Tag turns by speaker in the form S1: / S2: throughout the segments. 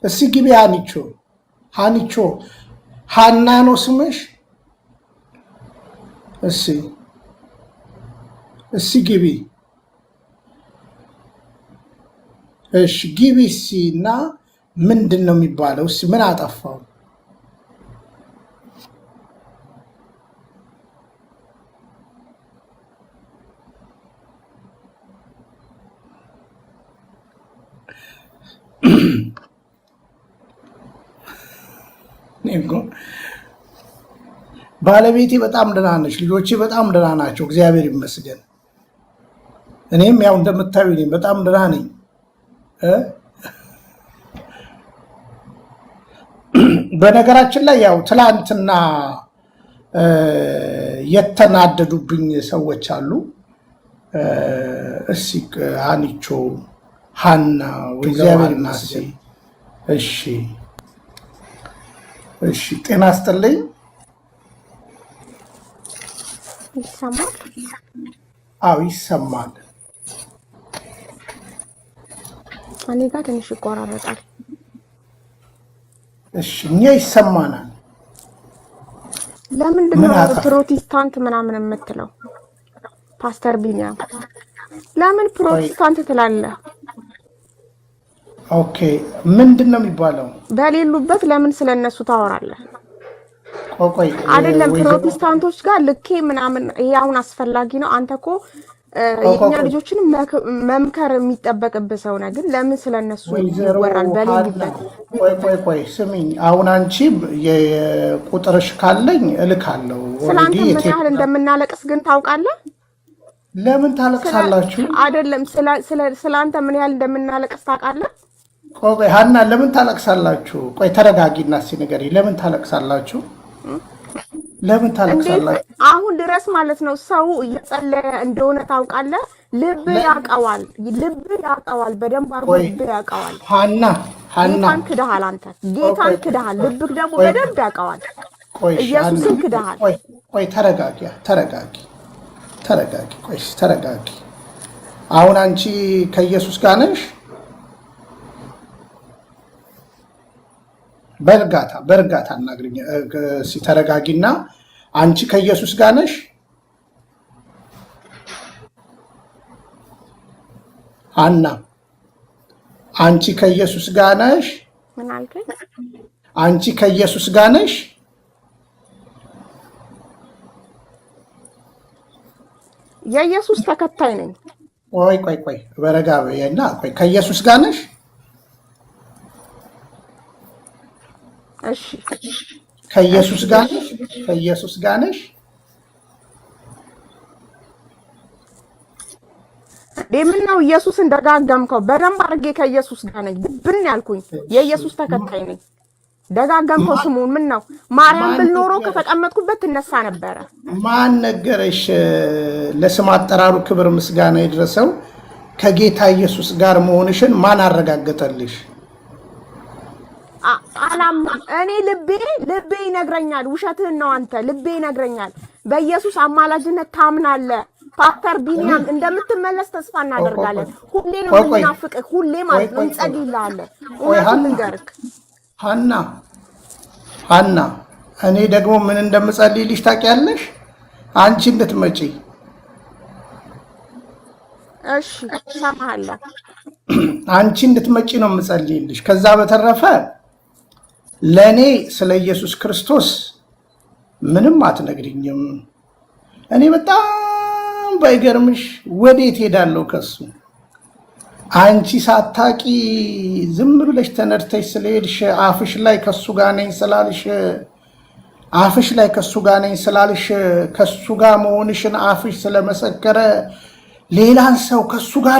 S1: እስኪ ግቢ ሃኒቾ ሃና ነው ስምሽ? እስኪ ግቢ። እሺ ግቢ እስኪ እና ምንድን ነው የሚባለው? እስኪ ምን አጠፋው? ባለቤቴ በጣም ደህና ነች፣ ልጆቼ በጣም ደህና ናቸው፣ እግዚአብሔር ይመስገን። እኔም ያው እንደምታዩ ነኝ፣ በጣም ደህና ነኝ። በነገራችን ላይ ያው ትላንትና የተናደዱብኝ ሰዎች አሉ። እስኪ ሃኒቾ ሃና እግዚአብሔር ይመስገን። እሺ ጤና ይስጥልኝ።
S2: ይሰማል?
S1: አዎ ይሰማል።
S2: እኔ ጋር ትንሽ ይቆራረጣል።
S1: እሺ እኛ ይሰማናል።
S2: ለምንድን ነው ፕሮቴስታንት ምናምን የምትለው? ፓስተር ቢኒያም ለምን ፕሮቴስታንት ትላለህ?
S1: ኦኬ ምንድን ነው የሚባለው?
S2: በሌሉበት ለምን ስለነሱ ታወራለህ?
S1: ቆይ
S2: አይደለም ፕሮቴስታንቶች ጋር ልኬ ምናምን ይሄ አሁን አስፈላጊ ነው? አንተ እኮ የኛ ልጆችን መምከር የሚጠበቅብህ ሰው ነህ። ግን ለምን ስለነሱ ይወራል በሌሉበት?
S1: ቆይ ስሚኝ፣ አሁን አንቺ የቁጥርሽ ካለኝ እልካለሁ።
S2: ስለአንተ ምን ያህል እንደምናለቅስ ግን ታውቃለህ?
S1: ለምን ታለቅሳላችሁ?
S2: አይደለም ስለአንተ ምን ያህል እንደምናለቅስ ታውቃለህ?
S1: ቆይ ሃና ለምን ታለቅሳላችሁ? ቆይ ተረጋጊና እስኪ ንገሪኝ፣ ለምን ታለቅሳላችሁ? ለምን ታለቅሳላችሁ?
S2: አሁን ድረስ ማለት ነው ሰው እየጸለየ እንደሆነ ታውቃለህ። ልብ ያውቀዋል፣ በደንብ አድርጎ ልብ ያውቀዋል።
S1: ሃና
S2: ጌታን ክደሃል፣ አንተ ጌታን ክደሃል፣ ልብህ ደግሞ በደንብ ያውቀዋል። ኢየሱስን ክደሃል።
S1: ቆይ ተረጋጊ። ቆይ ተረጋጊ። አሁን አንቺ ከኢየሱስ ጋር ነሽ? በእርጋታ እናግሪኝ። ተረጋጊና አንቺ ከኢየሱስ ጋር ነሽ? አና አንቺ ከኢየሱስ ጋር ነሽ?
S2: ምን አልከኝ?
S1: አንቺ ከኢየሱስ ጋር ነሽ?
S2: የኢየሱስ ተከታይ ነኝ።
S1: ቆይ በረጋ በይና ቆይ ከኢየሱስ ጋር ነሽ?
S2: እሺ
S1: ከኢየሱስ ጋር ነሽ?
S2: ምን ነው ኢየሱስን ደጋገምከው? በደንብ አድርጌ ከኢየሱስ ጋር ነኝ ብን ያልኩኝ የኢየሱስ ተከታይ ነኝ። ደጋገምከው ስሙን። ምን ነው ማርያም ብል ኖሮ ከተቀመጥኩበት ትነሳ ነበረ።
S1: ማን ነገረሽ? ለስም አጠራሩ ክብር ምስጋና ይድረሰው። ከጌታ ኢየሱስ ጋር መሆንሽን ማን አረጋገጠልሽ?
S2: እኔ ልቤ ይነግረኛል። ውሸትህን ነው አንተ። ልቤ ይነግረኛል። በኢየሱስ አማላጅነት ታምናለህ። ፓስተር ቢኒያም እንደምትመለስ ተስፋ እናደርጋለን። ሁሌ ነው የምናፍቅህ፣ ሁሌ ማለት ነው እንጸልይልሃለን። እውነቱን ልንገርህ ሃና፣ እኔ ደግሞ ምን እንደምጸልይልሽ ታውቂያለሽ? አንቺ እንድትመጪ። እሺ እሰማሃለሁ።
S1: አንቺ እንድትመጪ ነው የምጸልይልሽ። ከዛ በተረፈ ለእኔ ስለ ኢየሱስ ክርስቶስ ምንም አትነግሪኝም። እኔ በጣም ባይገርምሽ ወዴት ሄዳለሁ ከሱ? አንቺ ሳታቂ ዝም ብለሽ ተነድተሽ ስለሄድሽ አፍሽ ላይ ከሱ ጋር ነኝ ስላልሽ ከሱ ጋር መሆንሽን አፍሽ ስለመሰከረ ሌላን ሰው ከሱ ጋር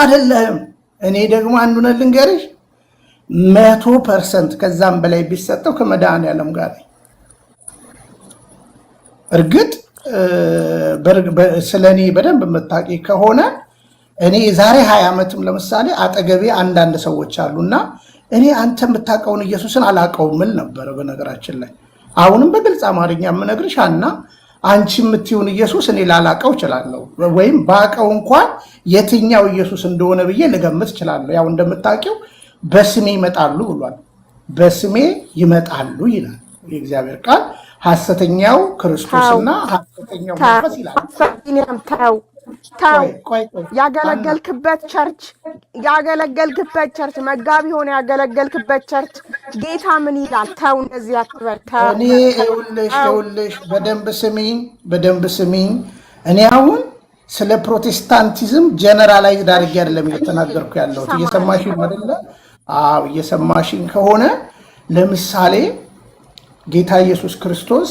S1: አይደለህም። እኔ ደግሞ አንዱን ልንገርሽ 100% ከዛም በላይ ቢሰጠው ከመድኃኒዓለም ጋር ነኝ። እርግጥ ስለኔ በደንብ የምታውቂ ከሆነ እኔ የዛሬ 20 ዓመትም ለምሳሌ አጠገቤ አንዳንድ ሰዎች አሉና እኔ አንተ የምታውቀውን ኢየሱስን አላውቀውም ል ነበረ። በነገራችን ላይ አሁንም በግልጽ አማርኛ የምነግርሽ እና አንቺ የምትይውን ኢየሱስ እኔ ላላውቀው እችላለሁ፣ ወይም ባውቀው እንኳን የትኛው ኢየሱስ እንደሆነ ብዬ ልገምት እችላለሁ። ያው እንደምታውቂው በስሜ ይመጣሉ ብሏል። በስሜ ይመጣሉ ይላል የእግዚአብሔር ቃል። ሐሰተኛው ክርስቶስና ሐሰተኛው መንፈስ ይላል።
S2: ተው ያገለገልክበት ቸርች መጋቢ ሆነ ያገለገልክበት ቸርች ጌታ ምን ይላል? ተው እንደዚህ አትበል።
S1: እኔ ይኸውልሽ በደንብ ስሚኝ። እኔ አሁን ስለ ፕሮቴስታንቲዝም ጀነራላይዝድ አድርጌ አይደለም እየተናገርኩ ያለሁት። እየሰማሽኝ አይደለ? አዎ እየሰማሽኝ ከሆነ ለምሳሌ ጌታ ኢየሱስ ክርስቶስ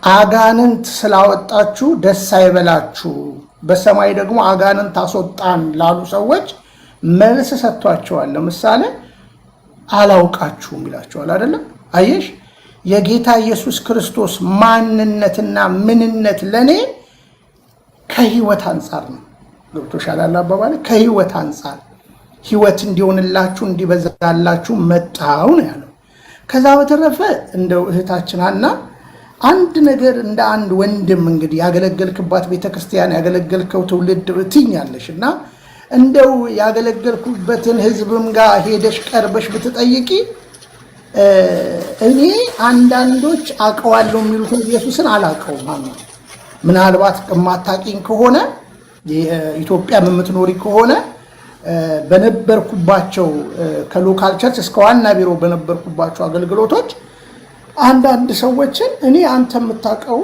S1: አጋንንት ስላወጣችሁ ደስ አይበላችሁ፣ በሰማይ ደግሞ አጋንንት አስወጣን ላሉ ሰዎች መልስ ሰጥቷቸዋል። ለምሳሌ አላውቃችሁም ይላቸዋል አይደለም? አየሽ፣ የጌታ ኢየሱስ ክርስቶስ ማንነትና ምንነት ለኔ ከህይወት አንጻር ነው። ገብቶሻል አባባል? ከህይወት አንጻር ህይወት እንዲሆንላችሁ እንዲበዛላችሁ መጣው ነው ያለው። ከዛ በተረፈ እንደው እህታችን ሐና አንድ ነገር እንደ አንድ ወንድም እንግዲህ ያገለገልክባት ቤተክርስቲያን ያገለገልከው ትውልድ ትኛለሽ እና እንደው ያገለገልኩበትን ህዝብም ጋር ሄደሽ ቀርበሽ ብትጠይቂ እኔ አንዳንዶች አውቀዋለሁ የሚሉትን ኢየሱስን አላውቀውም። ምናልባት የማታውቂኝ ከሆነ ኢትዮጵያ የምትኖሪ ከሆነ በነበርኩባቸው ከሎካል ቸርች እስከ ዋና ቢሮ በነበርኩባቸው አገልግሎቶች አንዳንድ ሰዎችን እኔ አንተ የምታውቀው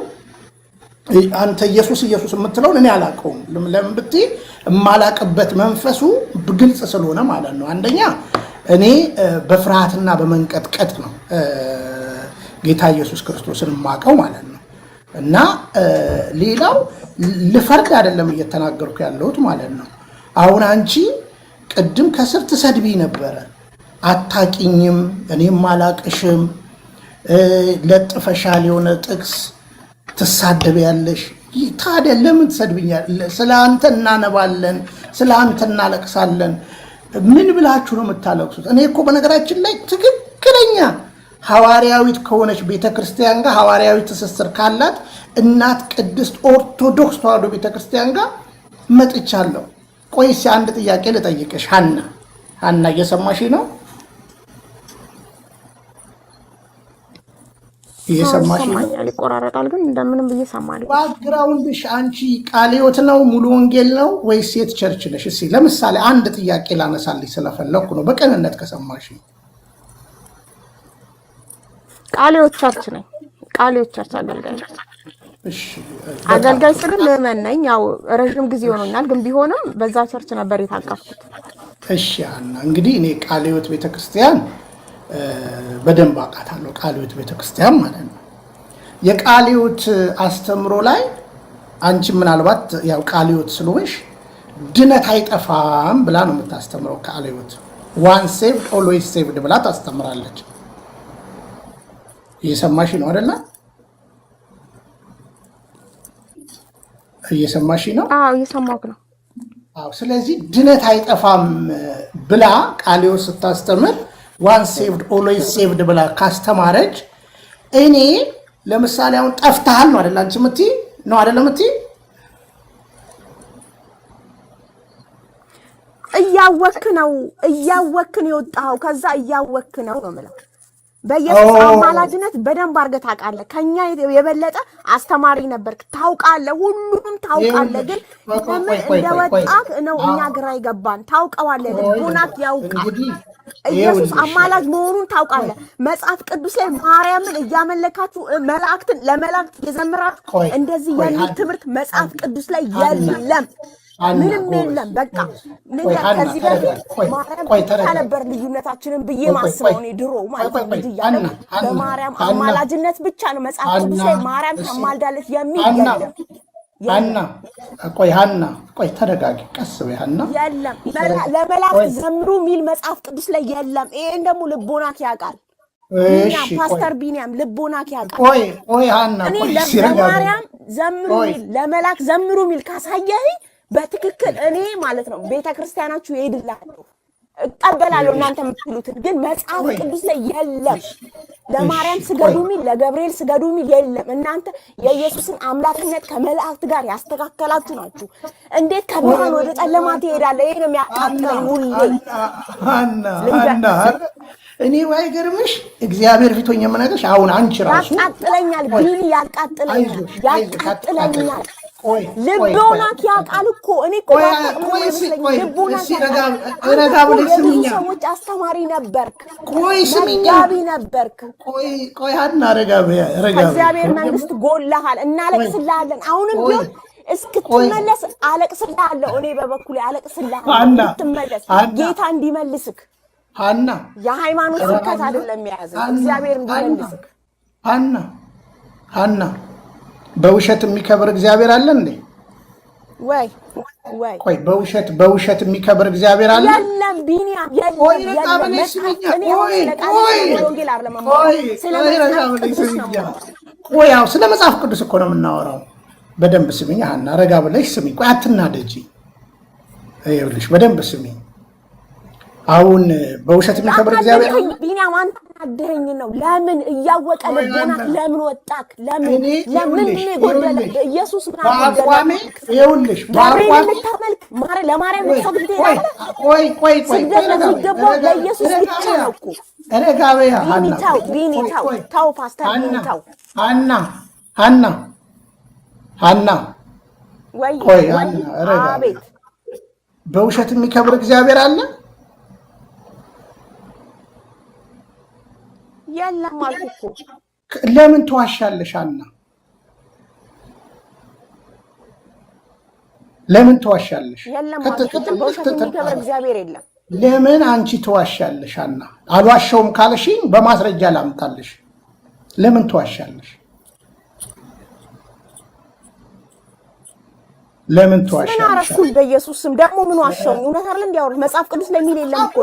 S1: አንተ ኢየሱስ የምትለውን እኔ አላውቀውም። ለምን ብትይ የማላውቅበት መንፈሱ ግልጽ ስለሆነ ማለት ነው። አንደኛ እኔ በፍርሃትና በመንቀጥቀጥ ነው ጌታ ኢየሱስ ክርስቶስን የማውቀው ማለት ነው። እና ሌላው ልፈርድ አይደለም እየተናገርኩ ያለሁት ማለት ነው። አሁን አንቺ ቅድም ከስር ትሰድቢ ነበረ፣ አታቂኝም፣ እኔም አላቅሽም፣ ለጥፈሻል የሆነ ጥቅስ ትሳደቢያለሽ። ታዲያ ለምን ትሰድብኛለሽ? ስለ አንተ እናነባለን፣ ስለ አንተ እናለቅሳለን። ምን ብላችሁ ነው የምታለቅሱት? እኔ እኮ በነገራችን ላይ ትክክለኛ ሐዋርያዊት ከሆነች ቤተክርስቲያን ጋር ሐዋርያዊ ትስስር ካላት እናት ቅድስት ኦርቶዶክስ ተዋሕዶ ቤተክርስቲያን ጋር መጥቻለሁ። ቆይስ አንድ ጥያቄ ልጠይቅሽ ሐና እየሰማሽ ነው? እየሰማሽ ነው?
S2: ይቆራረጣል ግን እንደምንም እየሰማለሁ።
S1: ባክግራውንድሽ አንቺ ቃለ ሕይወት ነው ሙሉ ወንጌል ነው ወይስ የት ቸርች ነሽ? እስኪ ለምሳሌ አንድ ጥያቄ ላነሳልሽ ስለፈለኩ ነው፣ በቀንነት ከሰማሽ።
S2: ቃለ ሕይወት ቸርች ነኝ። ቃለ ሕይወት ቸርች አገልጋይ ነኝ።
S1: እሺ
S2: አገልጋይ ስል ምዕመን ነኝ። ያው ረጅም ጊዜ ሆኖኛል፣ ግን ቢሆንም በዛ ቸርች ነበር የታቀፍኩት።
S1: እሺ ሐና እንግዲህ እኔ ቃለ ሕይወት ቤተክርስቲያን በደንብ አውቃታለሁ። ቃለ ሕይወት ቤተክርስቲያን ማለት ነው። የቃለ ሕይወት አስተምሮ ላይ አንቺ ምናልባት ያው ቃለ ሕይወት ስለሆንሽ ድነት አይጠፋም ብላ ነው የምታስተምረው። ቃለ ሕይወት ዋን ሴቭድ ኦልዌይስ ሴቭድ ብላ ታስተምራለች። እየሰማሽ ነው አይደለ? እየሰማሽ ነው?
S2: አዎ እየሰማሁህ ነው።
S1: አዎ ስለዚህ ድነት አይጠፋም ብላ ቃለ ሕይወት ስታስተምር ዋን ሴቭድ ኦልዌይስ ሴቭድ ብላ ካስተማረች እኔ ለምሳሌ አሁን ጠፍተሃል ነው አይደል? አንቺ የምትይ ነው አይደል? የምትይ
S2: እያወክ ነው የወጣኸው፣ ከዛ እያወክ ነው የምለው። በኢየሱስ አማላጅነት በደንብ አድርገህ ታውቃለህ። ከኛ የበለጠ አስተማሪ ነበርክ፣ ታውቃለህ፣ ሁሉንም ታውቃለህ። ግን ለምን እንደወጣህ ነው እኛ ግራ ይገባን። ታውቀዋለህ፣ ልቦናክ ያውቃል። ኢየሱስ አማላጅ መሆኑን ታውቃለህ። መጽሐፍ ቅዱስ ላይ ማርያምን እያመለካችሁ መላእክትን ለመላእክት የዘምራችሁ እንደዚህ የሚል ትምህርት መጽሐፍ ቅዱስ ላይ የለም፣ ምንም የለም። በቃ ከዚህ በፊት ማርያም ብቻ ነበር ልዩነታችንን ብዬ ማስበው እኔ ድሮ ማለት ነው። ልጅ እያለሁ በማርያም አማላጅነት ብቻ ነው መጽሐፍ ቅዱስ ላይ ማርያም ታማልዳለች የሚል የለም።
S1: ቆይ ተረጋጊ፣ ቀስ በይ ሐና።
S2: የለም ለመላእክት ዘምሩ የሚል መጽሐፍ ቅዱስ ላይ የለም። ይሄን ደግሞ ልቦናክ ያውቃል። ፓስተር ቢኒያም ልቦናክ ያውቃል።
S1: ቆይ ሐና፣
S2: ለማርያም ዘምሩ የሚል ለመላእክት ዘምሩ የሚል ካሳየኸኝ በትክክል እኔ ማለት ነው ቤተክርስቲያናችሁ ይሄድላለሁ፣ እቀበላለሁ እናንተ የምትሉትን። ግን መጽሐፍ ቅዱስ ላይ የለም። ለማርያም ስገዱ ሚል ለገብርኤል ስገዱ ሚል የለም። እናንተ የኢየሱስን አምላክነት ከመላእክት ጋር ያስተካከላችሁ ናችሁ። እንዴት ከብርሃን ወደ ጨለማ ትሄዳለህ? ይሄ ነው የሚያቃጥለኝ ሁሌ።
S1: እኔ አይገርምሽ እግዚአብሔር ፊቶኝ የምነግርሽ አሁን አንቺ ራሱ
S2: ያቃጥለኛል፣ ቢኒ ያቃጥለኛል። ልቦናክ ያውቃል እኮ እኔ እኮ ሰዎች አስተማሪ ነበርክ፣ መጋቢ ነበርክ። ከእግዚአብሔር መንግስት ጎልሃል፣ እናለቅስልሃለን። አሁንም ቢሆን እስክትመለስ አለቅስልሃለሁ። እኔ በበኩሌ አለቅስልሃለሁ እስክትመለስ ጌታ እንዲመልስክ።
S1: ሀና
S2: የሃይማኖት ስብከት አይደለም የያዘ እግዚአብሔር እንዲመልስክ።
S1: ሀና በውሸት የሚከብር እግዚአብሔር አለ እንዴ?
S2: ወይ
S1: ቆይ በውሸት የሚከብር እግዚአብሔር አለ?
S2: የለም ቢኒያም የለም።
S1: ቆይ ያው ስለ መጽሐፍ ቅዱስ እኮ ነው የምናወራው። በደንብ ስሚኝ ሀና፣ ረጋ ብለሽ ስሚኝ። ቆይ አትናደጂ፣ ይኸውልሽ በደንብ ስሚኝ። አሁን በውሸት የሚከብር እግዚአብሔር አለ?
S2: ቢኒያም አንተ አደረኝ ነው። ለምን እያወቀ ልቦና ለምን ወጣክ? ለምን ነው ጎደለ? ኢየሱስ
S1: በአቋሜ ይኸውልሽ በአቋሜ
S2: ልታመልክ ለማርያም ሰግድ ይላል።
S1: ቆይ
S2: ለሚገባው ለኢየሱስ ብቻ ነው እኮ።
S1: ረጋ በይ ሀና፣
S2: ታው ፓስተር ታው
S1: ሀና
S2: ወይ
S1: ቆይ ሀና ረጋ።
S2: አቤት
S1: በውሸት የሚከብር እግዚአብሔር አለ?
S2: የለም አልኩ እኮ።
S1: ለምን ትዋሻለሽ ሀና? ለምን ትዋሻለሽ?
S2: የለም አልኩ። በውሸት የሚከብር እግዚአብሔር የለም።
S1: ለምን አንቺ ትዋሻለሽ ሀና? አልዋሻውም ካለሽኝ በማስረጃ ላምጣልሽ። ለምን ትዋሻለሽ? ለምን ትዋሻለሽ?
S2: ምን አረኩኝ? በኢየሱስ ስም ደግሞ ምን ዋሻው? እውነት አይደል እንዲያወር መጽሐፍ ቅዱስ ላይ የሚል የለም እኮ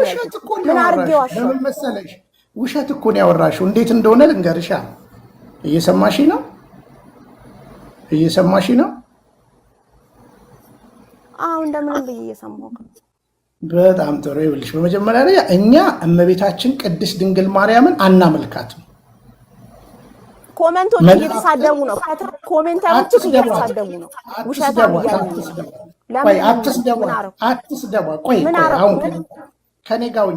S2: ነው። ምን አርጌ ዋሻው?
S1: ለምን መሰለሽ? ውሸት እኮ ነው ያወራሽው። እንዴት እንደሆነ ልንገርሻ። እየሰማሽ ነው?
S2: አዎ እንደምንም ብዬ እየሰማሁ።
S1: በጣም ጥሩ። ይኸውልሽ በመጀመሪያ ላይ እኛ እመቤታችን ቅድስት ድንግል ማርያምን አናመልካትም።
S2: ኮሜንቶች እየተሳደቡ ነው። ኮሜንታሮች እየተሳደቡ ነው። ውሸት ነው ያለው።
S1: ቆይ አትስደቡ። ቆይ አሁን ከኔ ጋር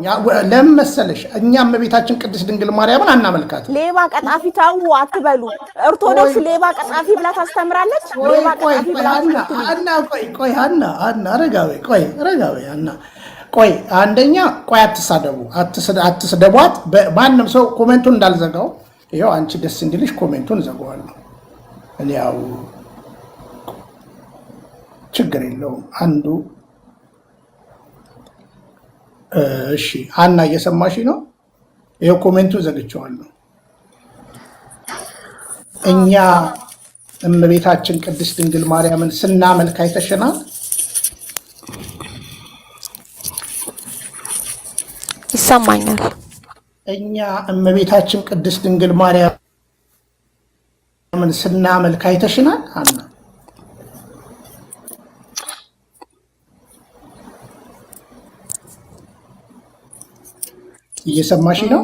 S1: ለምን መሰለሽ? እኛ እመቤታችን ቅድስት ድንግል ማርያምን አናመልካትም።
S2: ሌባ ቀጣፊ ታው አትበሉ። ኦርቶዶክስ ሌባ ቀጣፊ ብላ ታስተምራለች። ሌባ ቀጣፊ ብላ
S1: ቆይ ሀና ረጋ በይ ሀና። ቆይ አንደኛ ቆይ አትስደቧት። ማንም ሰው ኮሜንቱን እንዳልዘጋው ይኸው አንቺ ደስ እንዲልሽ ኮሜንቱን ዘጋዋለሁ እኔ። ያው ችግር የለውም አንዱ። እሺ ሀና እየሰማሽ ነው? ይኸው ኮሜንቱን ዘግቼዋለሁ። እኛ እመቤታችን ቅድስት ድንግል ማርያምን ስናመልክ አይተሽናል?
S2: ይሰማኛል።
S1: እኛ እመቤታችን ቅድስት ድንግል ማርያምን ስናመልክ አይተሽናል ሀና? እየሰማሽ ነው?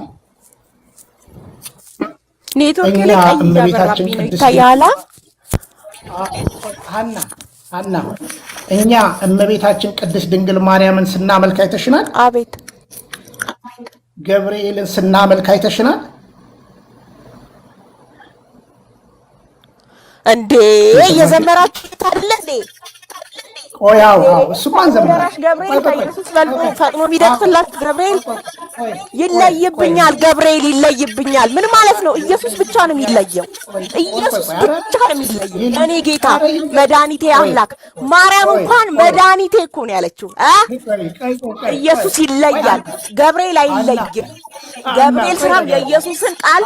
S2: ኔትወርክ
S1: እኛ እመቤታችን ቅድስት ሀና እኛ እመቤታችን ቅድስት ድንግል ማርያምን ስናመልክ አይተሽናል?
S2: አቤት።
S1: ገብርኤልን ስናመልክ አይተሽናል?
S2: እንዴ እየዘመራችሁ አይደለ እንዴ?
S1: ቆያው እሱማን ዘመራሽ
S2: ገብርኤል ከኢየሱስ በልጦ ፈጥኖ የሚደርስላችሁ ገብርኤል ይለይብኛል። ገብርኤል ይለይብኛል ምን ማለት ነው? ኢየሱስ ብቻ ነው የሚለየው። ኢየሱስ ብቻ ነው የሚለየው። እኔ ጌታ መድኃኒቴ አምላክ ማርያም እንኳን መድኃኒቴ እኮ ነው ያለችው። ኢየሱስ ይለያል፣ ገብርኤል አይለይም። ገብርኤል ስራው የኢየሱስን ቃል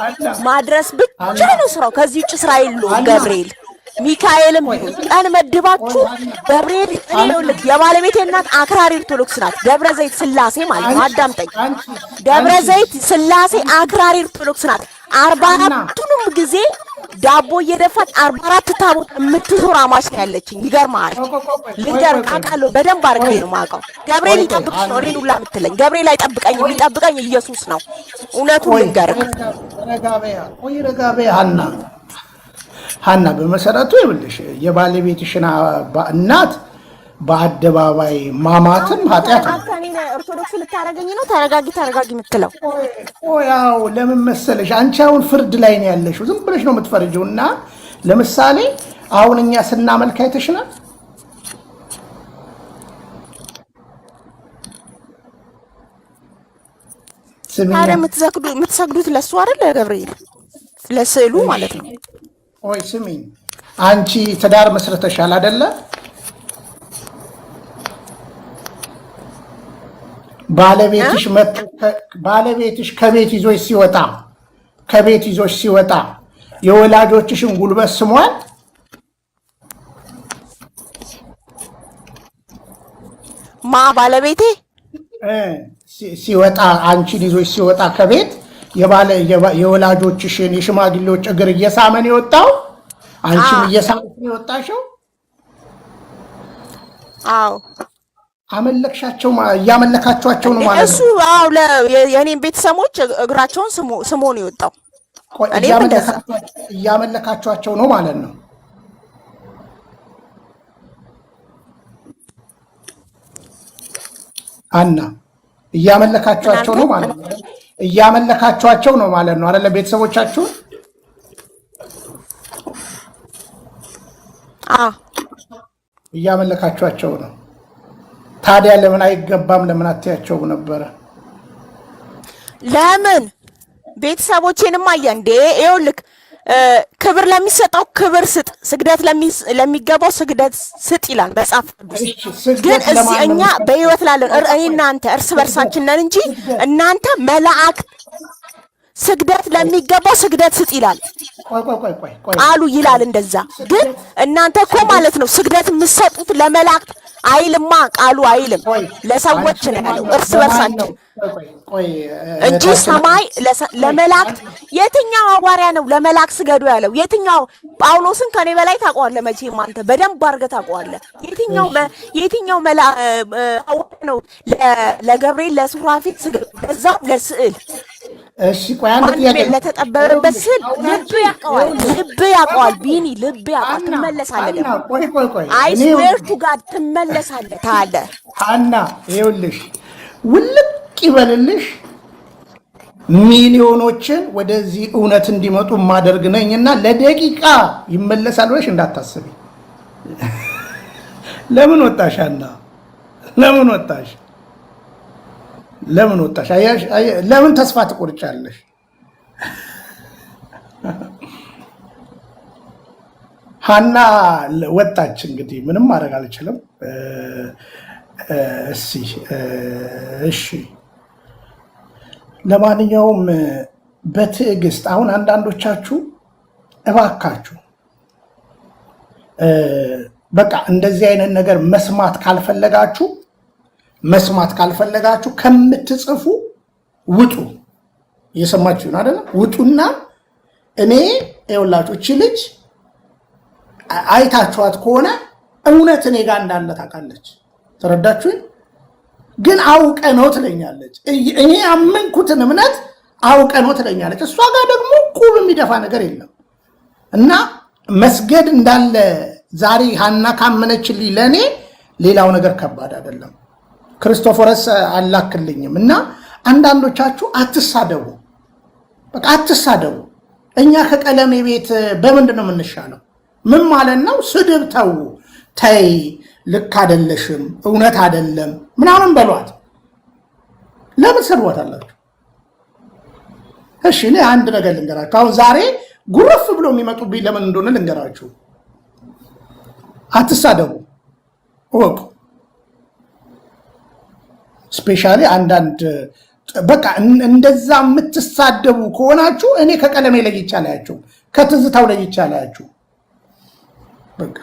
S2: ማድረስ ብቻ ነው ስራው። ከዚህ ውጭ ስራ የለውም ገብርኤል። ሚካኤልም ቢሆን ቀን መድባችሁ ገብርኤል እኔ ልክ የባለቤቴ እናት አክራሪ ኦርቶዶክስ ናት። ደብረ ዘይት ስላሴ ማለት ነው። አዳምጠኝ። ደብረ ዘይት ስላሴ አክራሪ ኦርቶዶክስ ናት። 44ቱንም ጊዜ ዳቦ እየደፋች 44 ታቦት የምትዞር አማች ነው ያለችኝ። ይገርምሃል። ልንገርህ አውቃለሁ፣ በደንብ አድርጌ ነው የማውቀው። ገብርኤል ይጠብቅሽ ነው እኔን ሁላ የምትለኝ። ገብርኤል አይጠብቀኝም፣ የሚጠብቀኝ ኢየሱስ ነው። እውነቱን ልንገርህ።
S1: ረጋቤ ሀና በመሰረቱ ይኸውልሽ የባለቤትሽን እናት በአደባባይ ማማትም ኃጢአት ነው።
S2: ኦርቶዶክስ ልታረገኝ ነው? ተረጋጊ የምትለው
S1: ያው ለምን መሰለሽ፣ አንቺ አሁን ፍርድ ላይ ነው ያለሽው። ዝም ብለሽ ነው የምትፈርጂው። እና ለምሳሌ አሁን እኛ ስናመልክ አይተሽናል።
S2: ታዲያ የምትሰግዱት ለሱ አይደል? ገብርኤል ለስዕሉ ማለት ነው።
S1: ወይ ስሚኝ፣ አንቺ ትዳር መስርተሻል አይደለ? ባለቤትሽ ከቤት ይዞሽ ሲወጣ የወላጆችሽን ጉልበት ስሟል።
S2: ባለቤቴ
S1: ሲወጣ አንቺን ይዞሽ ሲወጣ ከቤት የወላጆችሽን የሽማግሌዎች እግር እየሳመን የወጣው አንቺም እየሳመን የወጣሽው።
S2: አዎ
S1: አመለክሻቸው እያመለካቸዋቸው ነው ማለት ነው።
S2: እሱ የኔን ቤተሰቦች እግራቸውን ስሞ ነው የወጣው።
S1: እያመለካቸዋቸው ነው ማለት ነው። አና እያመለካቸዋቸው ነው ማለት ነው። እያመለካቸዋቸው ነው ማለት ነው አይደለ? ቤተሰቦቻችሁ እያመለካቸዋቸው ነው። ታዲያ ለምን አይገባም? ለምን አትያቸው ነበረ?
S2: ለምን ቤተሰቦቼንም አያ እንዴ? ይኸውልህ ክብር ለሚሰጠው ክብር ስጥ፣ ስግደት ለሚገባው ስግደት ስጥ ይላል መጽሐፍ ቅዱስ። ግን እዚህ እኛ በህይወት ላለን እኔ እናንተ እርስ በርሳችን ነን እንጂ እናንተ መላእክት ስግደት ለሚገባው ስግደት ስጥ ይላል ቃሉ ይላል እንደዛ። ግን እናንተ እኮ ማለት ነው ስግደት የምትሰጡት ለመላእክት አይልማ፣ ቃሉ አይልም፣ ለሰዎች ነው ያለው እርስ በርሳችን እንጂ ሰማይ ለመላእክት። የትኛው ሐዋርያ ነው ለመላእክት ስገዱ ያለው? የትኛው? ጳውሎስን ከኔ በላይ ታውቀዋለህ መቼም አንተ በደንብ አድርገህ ታውቀዋለህ። የትኛው ሐዋርያ ነው ለገብርኤል ለሱራፊል ስገዱ? በዛው ለስዕል
S1: እሺ ቆይ አንድ ጥያቄ
S2: ለተጠበበበት ስዕል ልብ ያውቀዋል ቢኒ፣ ልብ ያውቀዋል። ትመለሳለህ ደግሞ
S1: ቆይ
S2: አይ ስዌር ቱ ጋድ ትመለሳለህ ታለ
S1: ሀና ይኸውልሽ ውልቅ ይበልልሽ ሚሊዮኖችን ወደዚህ እውነት እንዲመጡ ማደርግ ነኝና ለደቂቃ ይመለሳል ብለሽ እንዳታስቢ። ለምን ወጣሽ ሀና? ለምን ወጣሽ? ለምን ተስፋ ትቆርጫለሽ? ሀና ወጣች። እንግዲህ ምንም ማድረግ አልችልም። እሺ ለማንኛውም በትዕግስት አሁን አንዳንዶቻችሁ እባካችሁ በቃ እንደዚህ አይነት ነገር መስማት ካልፈለጋችሁ ከምትጽፉ ውጡ። እየሰማችሁ ነው አይደል? ውጡና እኔ ይኸውላችሁ እቺ ልጅ አይታችኋት ከሆነ እውነት እኔ ጋር እንዳለ ታውቃለች። ተረዳችሁኝ? ግን አውቀ ነው ትለኛለች። እኔ ያመንኩትን እምነት አውቀ ነው ትለኛለች። እሷ ጋር ደግሞ ቁብ የሚደፋ ነገር የለም። እና መስገድ እንዳለ ዛሬ ሀና ካመነችልኝ ለእኔ ሌላው ነገር ከባድ አይደለም። ክርስቶፎረስ አላክልኝም። እና አንዳንዶቻችሁ አትሳደቡ፣ በቃ አትሳደቡ። እኛ ከቀለሜ ቤት በምንድን ነው የምንሻለው? ምን ማለት ነው? ስድብ ተው፣ ተይ፣ ልክ አይደለሽም፣ እውነት አይደለም ምናምን በሏት። ለምን ሰድቧት አላችሁ? እሺ እኔ አንድ ነገር ልንገራችሁ። አሁን ዛሬ ጉርፍ ብሎ የሚመጡብኝ ለምን እንደሆነ ልንገራችሁ። አትሳደቡ፣ እወቁ። ስፔሻሊ አንዳንድ በቃ እንደዛ የምትሳደቡ ከሆናችሁ እኔ ከቀለሜ ለይቼ አላያችሁ፣ ከትዝታው ለይቼ አላያችሁ። በቃ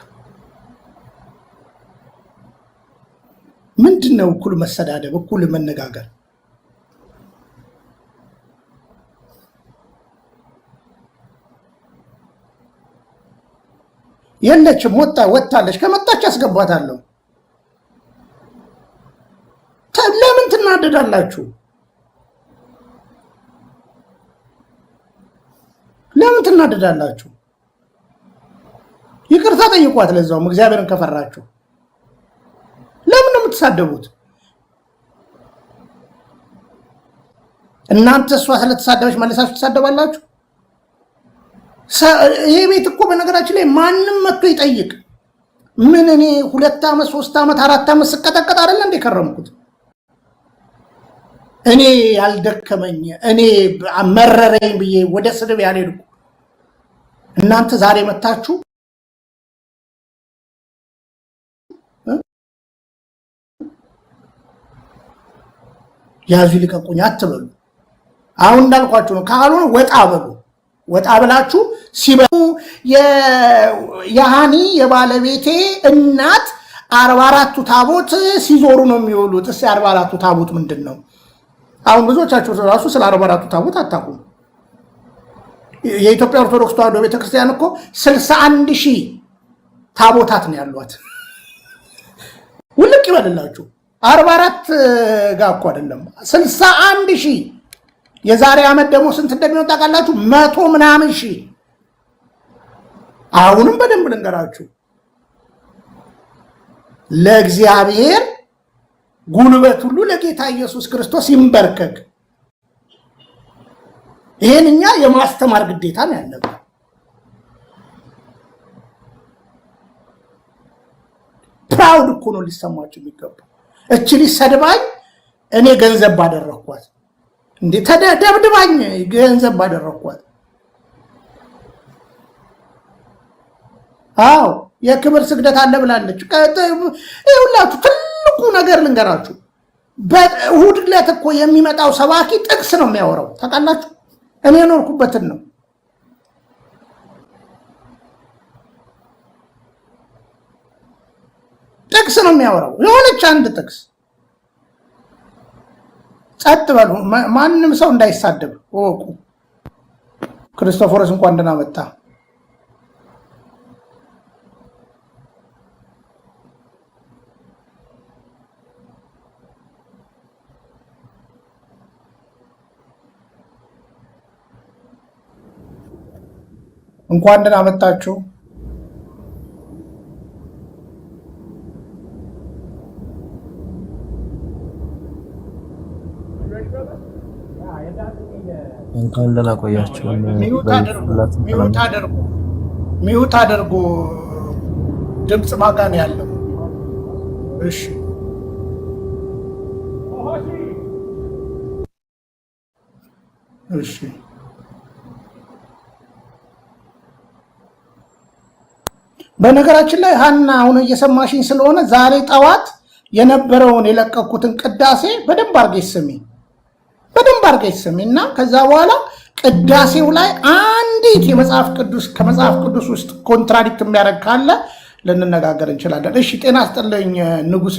S1: ምንድን ነው እኩል መሰዳደብ፣ እኩል መነጋገር? የለችም። ወጣለች። ከመጣች አስገባታለሁ። ለምን ትናደዳላችሁ? ለምን ትናደዳላችሁ? ይቅርታ ጠይቋት። ለዛውም እግዚአብሔርን ከፈራችሁ ለምን ነው የምትሳደቡት? እናንተ እሷ ስለተሳደበች መልሳችሁ ትሳደባላችሁ? ይሄ ቤት እኮ በነገራችን ላይ ማንም መጥቶ ይጠይቅ። ምን እኔ 2 ዓመት 3 ዓመት 4 ዓመት ስቀጠቀጥ አይደለ እንደ ከረምኩት? እኔ ያልደከመኝ እኔ መረረኝ ብዬ ወደ ስድብ ያልሄድኩ እናንተ ዛሬ መታችሁ ያዙ ልቀቁኝ አትበሉ። አሁን እንዳልኳችሁ ነው። ካልሆነ ወጣ በሉ። ወጣ ብላችሁ ሲበሉ የሃኒ የባለቤቴ እናት 44ቱ ታቦት ሲዞሩ ነው የሚውሉት። እስኪ 44ቱ ታቦት ምንድን ነው? አሁን ብዙዎቻችሁ ራሱ ስለ 44ቱ ታቦት አታውቁም። የኢትዮጵያ ኦርቶዶክስ ተዋሕዶ ቤተክርስቲያን እኮ 61,000 ታቦታት ነው ያሏት። ውልቅ ይበልላችሁ። 44 ጋር እኮ አይደለም 61,000። የዛሬ ዓመት ደግሞ ስንት እንደሚሆን ታውቃላችሁ? 100 ምናምን ሺህ። አሁንም በደንብ ልንገራችሁ፣ ለእግዚአብሔር ጉልበት ሁሉ ለጌታ ኢየሱስ ክርስቶስ ይንበርከክ። ይሄን እኛ የማስተማር ግዴታ ነው ያለብን። ፕራውድ እኮ ነው ሊሰማችሁ የሚገባው። እቺ ሊሰድባኝ እኔ ገንዘብ ባደረኳት እንዴ? ተደብድባኝ ገንዘብ ባደረኳት። አዎ የክብር ስግደት አለ ብላለች። ይኸውላችሁ ትልቁ ነገር ልንገራችሁ፣ በእሑድ ዕለት እኮ የሚመጣው ሰባኪ ጥቅስ ነው የሚያወራው። ታውቃላችሁ? እኔ ኖርኩበትን ነው። ጥቅስ ነው የሚያወራው፣ የሆነች አንድ ጥቅስ። ጸጥ በሉ፣ ማንም ሰው እንዳይሳደብ እወቁ። ክርስቶፎሮስ እንኳን ደህና መጣ። እንኳን ደህና መጣችሁ።
S3: እንኳን ደህና ቆያችሁ።
S1: ሚውት አድርጉ። ድምፅ ማጋን ያለው። እሺ እሺ በነገራችን ላይ ሀና አሁን እየሰማሽኝ ስለሆነ ዛሬ ጠዋት የነበረውን የለቀኩትን ቅዳሴ በደንብ አድርገሽ ስሚ፣ በደንብ አድርገሽ ስሚ እና ከዛ በኋላ ቅዳሴው ላይ አንዲት ከመጽሐፍ ቅዱስ ውስጥ ኮንትራዲክት የሚያደርግ ካለ ልንነጋገር እንችላለን። እሺ ጤና ይስጥልኝ ንጉስ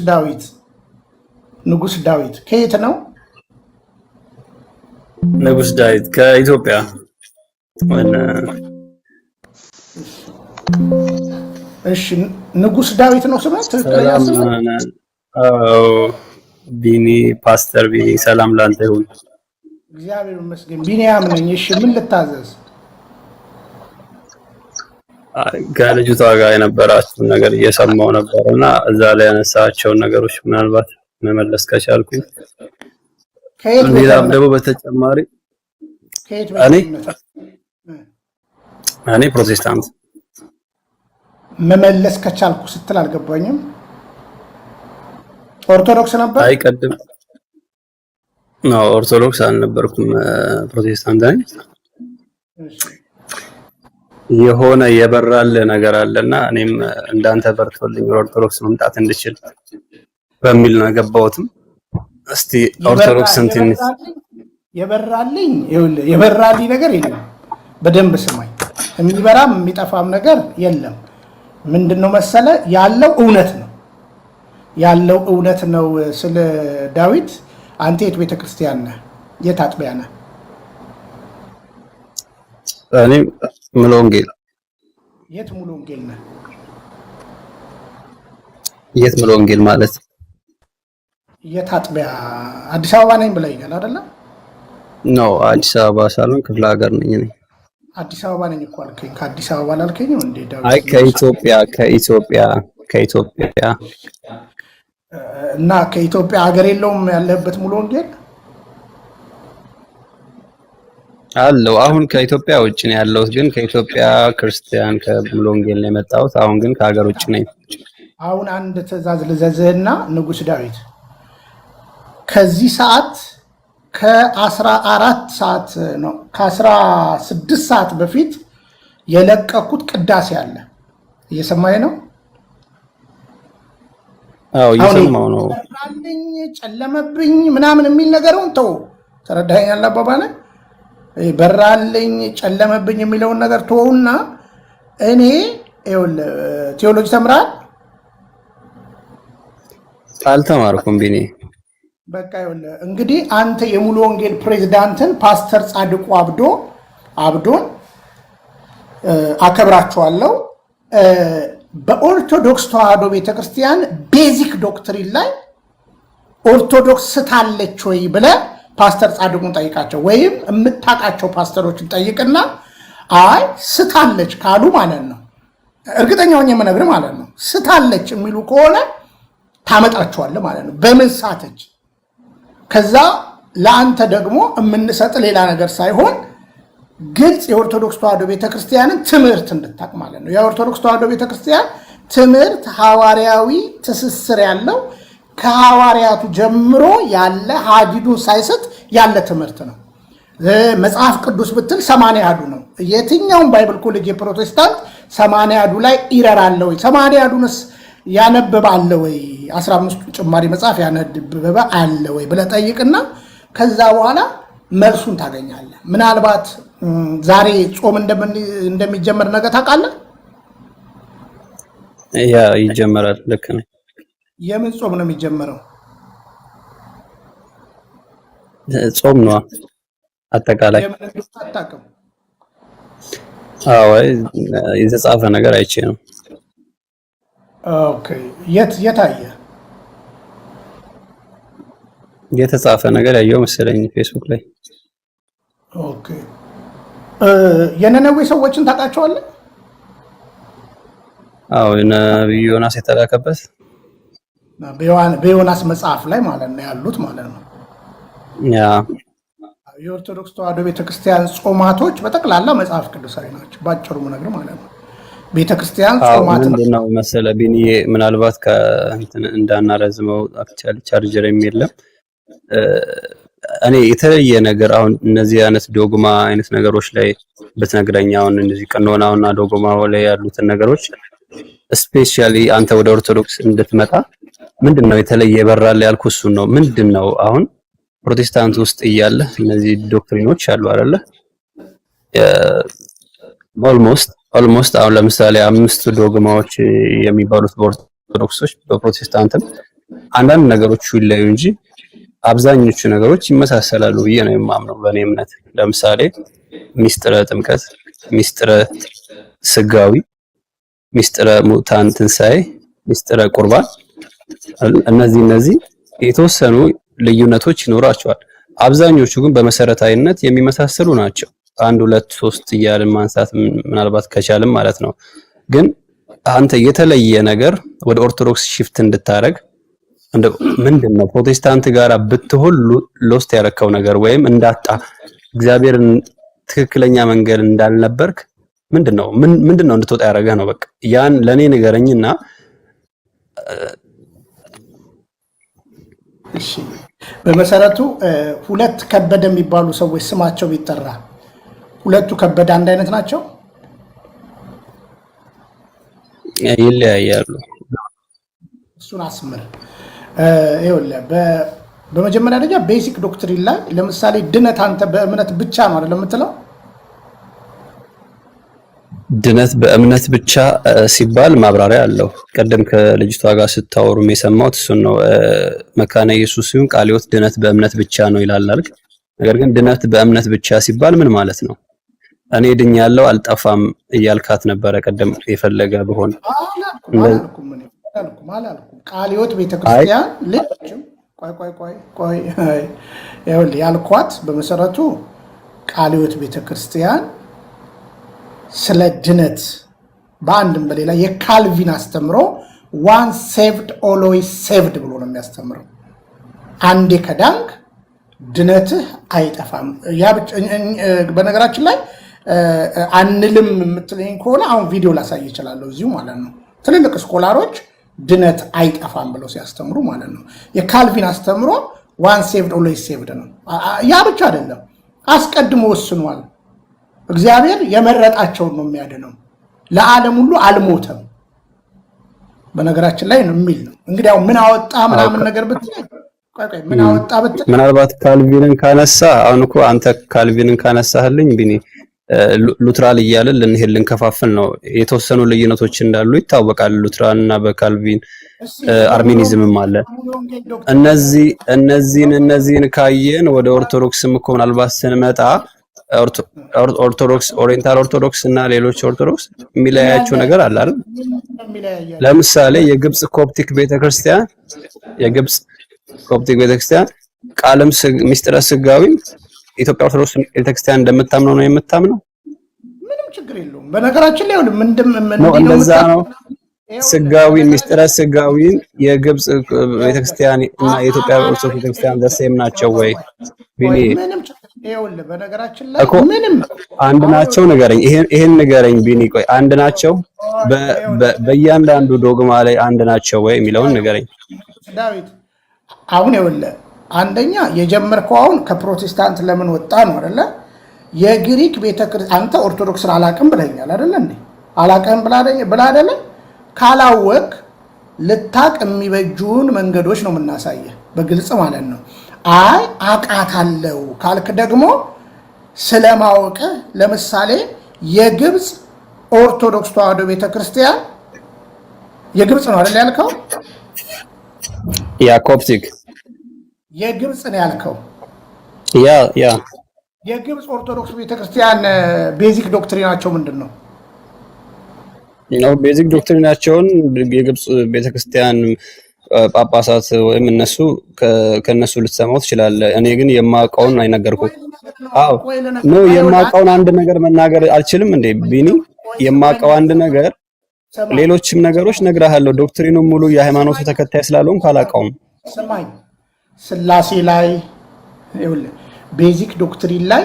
S1: ዳዊት ከየት ነው?
S4: ንጉስ ዳዊት ከኢትዮጵያ።
S1: እሺ ንጉስ ዳዊት ነው ስምህ?
S4: ቢኒ ፓስተር ቢኒ፣ ሰላም ላንተ ይሁን።
S1: እግዚአብሔር ይመስገን። ቢኒያም ነኝ። እሺ ምን ልታዘዝ?
S4: ከልጅቷ ጋር የነበራችሁን ነገር እየሰማው ነበርና እዛ ላይ ያነሳቸውን ነገሮች ምናልባት መመለስ ከቻልኩኝ። ሌላም ደግሞ በተጨማሪ እኔ ፕሮቴስታንት
S1: መመለስ ከቻልኩ ስትል አልገባኝም። ኦርቶዶክስ ነበር?
S4: አይቀድም ነው ኦርቶዶክስ አልነበርኩም፣ ፕሮቴስታንት ነኝ። የሆነ የበራል ነገር አለና እኔም እንዳንተ በርቶልኝ ኦርቶዶክስ መምጣት እንድችል በሚል ነው ገባሁትም። እስቲ ኦርቶዶክስን ትንሽ
S1: የበራልኝ ነገር የለም። በደንብ ስማኝ። የሚበራም የሚጠፋም ነገር የለም። ምንድነው መሰለ ያለው እውነት ነው። ስለ ዳዊት አንተ የት ቤተክርስቲያን ነህ? የት አጥቢያ ነህ?
S4: እኔ ሙሉ ወንጌል።
S1: የት ሙሉ ወንጌል ነህ?
S4: የት ሙሉ ወንጌል ማለት?
S1: የት አጥቢያ? አዲስ አበባ ነኝ ብለኸኛል አይደለ?
S4: ነው አዲስ አበባ ሳልሆን ክፍለ ሀገር ነኝ እኔ።
S1: አዲስ አበባ ነኝ እኮ አልከኝ። ከአዲስ አበባ ላልከኝም እንዴ?
S4: አይ ከኢትዮጵያ
S1: እና ከኢትዮጵያ ሀገር የለውም ያለህበት ሙሉ ወንጌል
S4: አለው። አሁን ከኢትዮጵያ ውጭ ነው ያለሁት፣ ግን ከኢትዮጵያ ክርስቲያን ከሙሉ ወንጌል ነው የመጣሁት። አሁን ግን ከሀገር ውጭ ነኝ።
S1: አሁን አንድ ትእዛዝ ልዘዝህና ንጉሥ ዳዊት ከዚህ ሰዓት ከ14 ሰዓት ነው ከ16 ሰዓት በፊት የለቀኩት ቅዳሴ አለ። እየሰማኸኝ ነው?
S4: አዎ እየሰማሁ ነው።
S1: ጨለመብኝ ምናምን የሚል ነገሩን ተው። ተረዳኸኝ? አባባለ በራልኝ ጨለመብኝ የሚለውን ነገር ተወውና እኔ ቴዎሎጂ ተምራል?
S4: አልተማርኩም ቢኒ።
S1: በቃ እንግዲህ አንተ የሙሉ ወንጌል ፕሬዝዳንትን ፓስተር ጻድቁ አብዶን አከብራቸዋለሁ። በኦርቶዶክስ ተዋህዶ ቤተክርስቲያን ቤዚክ ዶክትሪን ላይ ኦርቶዶክስ ስታለች ወይ ብለህ ፓስተር ጻድቁን ጠይቃቸው፣ ወይም የምታውቃቸው ፓስተሮችን ጠይቅና አይ ስታለች ካሉ ማለት ነው፣ እርግጠኛ ሆኜ የምነግርህ ማለት ነው፣ ስታለች የሚሉ ከሆነ ታመጣቸዋለህ ማለት ነው። በምን ሳተች? ከዛ ለአንተ ደግሞ የምንሰጥ ሌላ ነገር ሳይሆን ግልጽ የኦርቶዶክስ ተዋህዶ ቤተክርስቲያንን ትምህርት እንድታቅ ማለት ነው። የኦርቶዶክስ ተዋህዶ ቤተክርስቲያን ትምህርት ሐዋርያዊ ትስስር ያለው ከሐዋርያቱ ጀምሮ ያለ ሀዲዱን ሳይስት ያለ ትምህርት ነው። መጽሐፍ ቅዱስ ብትል 80 አሐዱ ነው። የትኛውም ባይብል ኮሌጅ የፕሮቴስታንት 80 አሐዱ ላይ ኢረር አለ ወይ? 80 አሐዱንስ ያነበበ አለ ወይ? 15ቱ ጭማሪ መጽሐፍ ያነበበ አለ ወይ ብለህ ጠይቅና ከዛ በኋላ መልሱን ታገኛለህ። ምናልባት ዛሬ ጾም እንደሚጀመር ነገ ታውቃለህ?
S4: ያ ይጀመራል። ልክ ነው።
S1: የምን ጾም ነው የሚጀመረው?
S4: ጾም ነው አጠቃላይ።
S1: አታውቅም?
S4: አዎ የተጻፈ ነገር አይቼ ነው።
S1: ኦኬ የት አየህ?
S4: የተጻፈ ነገር ያየው መሰለኝ ፌስቡክ ላይ።
S1: ኦኬ የነነዌ ሰዎችን ታውቃቸዋለህ?
S4: አዎ ነብዩ ዮናስ የተላከበት
S1: በዮናስ መጽሐፍ ላይ ማለት ነው ያሉት ማለት ነው።
S4: ያ
S1: የኦርቶዶክስ ተዋህዶ ቤተክርስቲያን ጾማቶች በጠቅላላ መጽሐፍ ቅዱሳዊ ናቸው። ባጭሩ ነገር ማለት ነው። ቤተክርስቲያን ጾማት
S4: ምንድነው መሰለ ቢኒ፣ ምናልባት ከእንትን እንዳናረዝመው አክቹአሊ ቻርጀር የለም። እኔ የተለየ ነገር አሁን እነዚህ አይነት ዶግማ አይነት ነገሮች ላይ በትነግረኛ አሁን እነዚህ ቀኖናውና ዶግማው ላይ ያሉትን ነገሮች ስፔሻሊ አንተ ወደ ኦርቶዶክስ እንድትመጣ ምንድነው የተለየ ይበራል ያልኩ እሱን ነው። ምንድነው አሁን ፕሮቴስታንት ውስጥ እያለ እነዚህ ዶክትሪኖች አሉ አይደለ? ኦልሞስት አሁን ለምሳሌ 5 ዶግማዎች የሚባሉት በኦርቶዶክሶች በፕሮቴስታንትም አንዳንድ ነገሮች ይለዩ እንጂ አብዛኞቹ ነገሮች ይመሳሰላሉ ብዬ ነው የማምነው በእኔ እምነት። ለምሳሌ ሚስጥረ ጥምቀት፣ ሚስጥረ ስጋዊ፣ ሚስጥረ ሙታን ትንሣኤ፣ ሚስጥረ ቁርባን፣ እነዚህ የተወሰኑ ልዩነቶች ይኖራቸዋል። አብዛኞቹ ግን በመሰረታዊነት የሚመሳሰሉ ናቸው። 1 2 3 እያልን ማንሳት ምናልባት ከቻልም ማለት ነው። ግን አንተ የተለየ ነገር ወደ ኦርቶዶክስ ሽፍት እንድታረግ ምንድነው ፕሮቴስታንት ጋር ብትሆን ሎስት ያረከው ነገር ወይም እንዳጣ እግዚአብሔርን ትክክለኛ መንገድ እንዳልነበርክ ምንድነው እንድትወጣ ያረገ ነው? በቃ ያን ለኔ ንገረኝና።
S1: እሺ በመሰረቱ ሁለት ከበደ የሚባሉ ሰዎች ስማቸው ቢጠራ ሁለቱ ከበደ አንድ አይነት ናቸው?
S4: ይለያያሉ።
S1: እሱን አስምር። ይኸውልህ በመጀመሪያ ደረጃ ቤሲክ ዶክትሪን ላይ ለምሳሌ ድነት አንተ በእምነት ብቻ ነው አይደል የምትለው?
S4: ድነት በእምነት ብቻ ሲባል ማብራሪያ አለው። ቀደም ከልጅቷ ጋር ስታወሩም የሰማሁት እሱን ነው። መካነ ኢየሱስ ሲሆን ቃለ ሕይወት ድነት በእምነት ብቻ ነው ይላል አይደል? ነገር ግን ድነት በእምነት ብቻ ሲባል ምን ማለት ነው? እኔ ድኛለሁ አልጠፋም እያልካት ነበረ ቀደም። የፈለገ ብሆን
S1: አላልኩም። ቃለ ሕይወት ቤተክርስቲያን ልጅም ቆይ ይኸውልህ ያልኳት በመሰረቱ ቃለ ሕይወት ቤተክርስቲያን ስለ ድነት በአንድም በሌላ የካልቪን አስተምሮ ዋን ሴቭድ ኦልዌይስ ሴቭድ ብሎ ነው የሚያስተምረው። አንዴ ከዳንክ ድነትህ አይጠፋም። ያ በነገራችን ላይ አንልም የምትለኝ ከሆነ አሁን ቪዲዮ ላሳይ ይችላለሁ እዚሁ ማለት ነው። ትልልቅ ስኮላሮች ድነት አይጠፋም ብለው ሲያስተምሩ ማለት ነው። የካልቪን አስተምሮ ዋን ሴቭድ ኦልዌይስ ሴቭድ ነው። ያ ብቻ አይደለም፣ አስቀድሞ ወስኗል። እግዚአብሔር የመረጣቸውን ነው የሚያድነው። ለዓለም ሁሉ አልሞተም በነገራችን ላይ ነው የሚል ነው። እንግዲህ አሁን ምን አወጣ ምናምን ነገር ብትል ምን አወጣ ብትል
S4: ምናልባት ካልቪንን ካነሳ አሁን እኮ አንተ ካልቪንን ካነሳህልኝ ቢኒ ሉትራል እያለ ልንሄድ ልንከፋፍል ነው። የተወሰኑ ልዩነቶች እንዳሉ ይታወቃል። ሉትራን እና በካልቪን አርሜኒዝምም አለ። እነዚህን ካየን ወደ ኦርቶዶክስም እኮ ምናልባት ስንመጣ ኦርቶዶክስ ኦሪየንታል ኦርቶዶክስ እና ሌሎች ኦርቶዶክስ የሚለያያቸው ነገር አለ አይደል? ለምሳሌ የግብጽ ኮፕቲክ ቤተክርስቲያን ቃልም ምስጢረ ስጋዊ ኢትዮጵያ ኦርቶዶክስ ቤተክርስቲያን እንደምታምነው ነው የምታምነው።
S1: ምንም ችግር የለውም። በነገራችን ላይ
S4: እንደዛ ነው። ስጋዊን ምስጢረ ስጋዊን የግብጽ ቤተክርስቲያን እና የኢትዮጵያ ኦርቶዶክስ ቤተክርስቲያን ደሴም ናቸው ወይ? ቢኒ
S1: በነገራችን ላይ ምንም
S4: አንድ ናቸው። ንገረኝ፣ ይሄን ንገረኝ ቢኒ። ቆይ አንድ ናቸው? በእያንዳንዱ ዶግማ ላይ አንድ ናቸው ወይ የሚለውን ንገረኝ
S1: ዳዊት። አሁን ይኸውልህ አንደኛ የጀመርከው አሁን ከፕሮቴስታንት ለምን ወጣ ነው አይደለ? የግሪክ ቤተክርስቲያን አንተ ኦርቶዶክስን አላቅም ብለኛል አይደለ እንዴ? አላቅም ብላ አይደለ? ካላወቅ ልታቅ የሚበጁን መንገዶች ነው የምናሳየህ በግልጽ ማለት ነው። አይ አቃታለው ካልክ ደግሞ ስለማወቅ ለምሳሌ የግብጽ ኦርቶዶክስ ተዋሕዶ ቤተክርስቲያን የግብጽ ነው አይደል ያልከው?
S4: ያ ኮፕቲክ
S1: የግብጽ ነው ያልከው?
S4: ያ
S1: የግብጽ ኦርቶዶክስ ቤተክርስቲያን ቤዚክ ዶክትሪናቸው ምንድን ነው?
S4: ቤዚክ ዶክትሪናቸውን የግብጽ ቤተክርስቲያን ጳጳሳት ወይም እነሱ ከነሱ ልትሰማው ትችላለህ። እኔ ግን የማውቀውን አይነገርኩም። አዎ ነው የማውቀውን አንድ ነገር መናገር አልችልም እንዴ ቢኒ? የማውቀው አንድ ነገር ሌሎችም ነገሮች ነግራለሁ። ዶክትሪኑ ሙሉ የሃይማኖቱ ተከታይ ስላልሆንኩ አላውቀውም።
S1: ሰማኝ ስላሴ ላይ ቤዚክ ዶክትሪን ላይ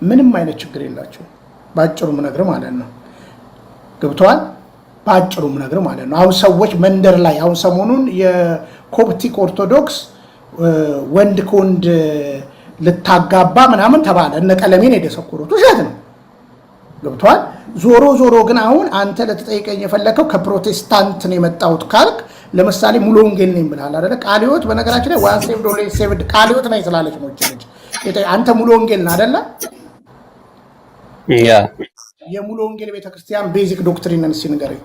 S1: ምንም አይነት ችግር የላቸው። ባጭሩ ምነግር ማለት ነው። ገብቷል? ባጭሩ ምነግር ማለት ነው። አሁን ሰዎች መንደር ላይ አሁን ሰሞኑን የኮፕቲክ ኦርቶዶክስ ወንድ ከወንድ ልታጋባ ምናምን ተባለ። እነ ቀለሜን የደሰኮሩት ውሸት ነው። ገብቷል? ዞሮ ግን አሁን አንተ ለተጠይቀኝ የፈለከው ከፕሮቴስታንት ነው የመጣሁት ካልክ ለምሳሌ ሙሉ ወንጌል ነኝ ብለሃል አይደለ? ቃለ ሕይወት በነገራችን ላይ ዋን ሴቭድ ኦልዌይስ ሴቭድ ቃለ ሕይወት ላይ ስላለች ነው ልጅ። አንተ ሙሉ ወንጌል ነህ አይደለ?
S4: ያ
S1: የሙሉ ወንጌል ቤተክርስቲያን ቤዚክ ዶክትሪንን እስኪ ንገረኝ።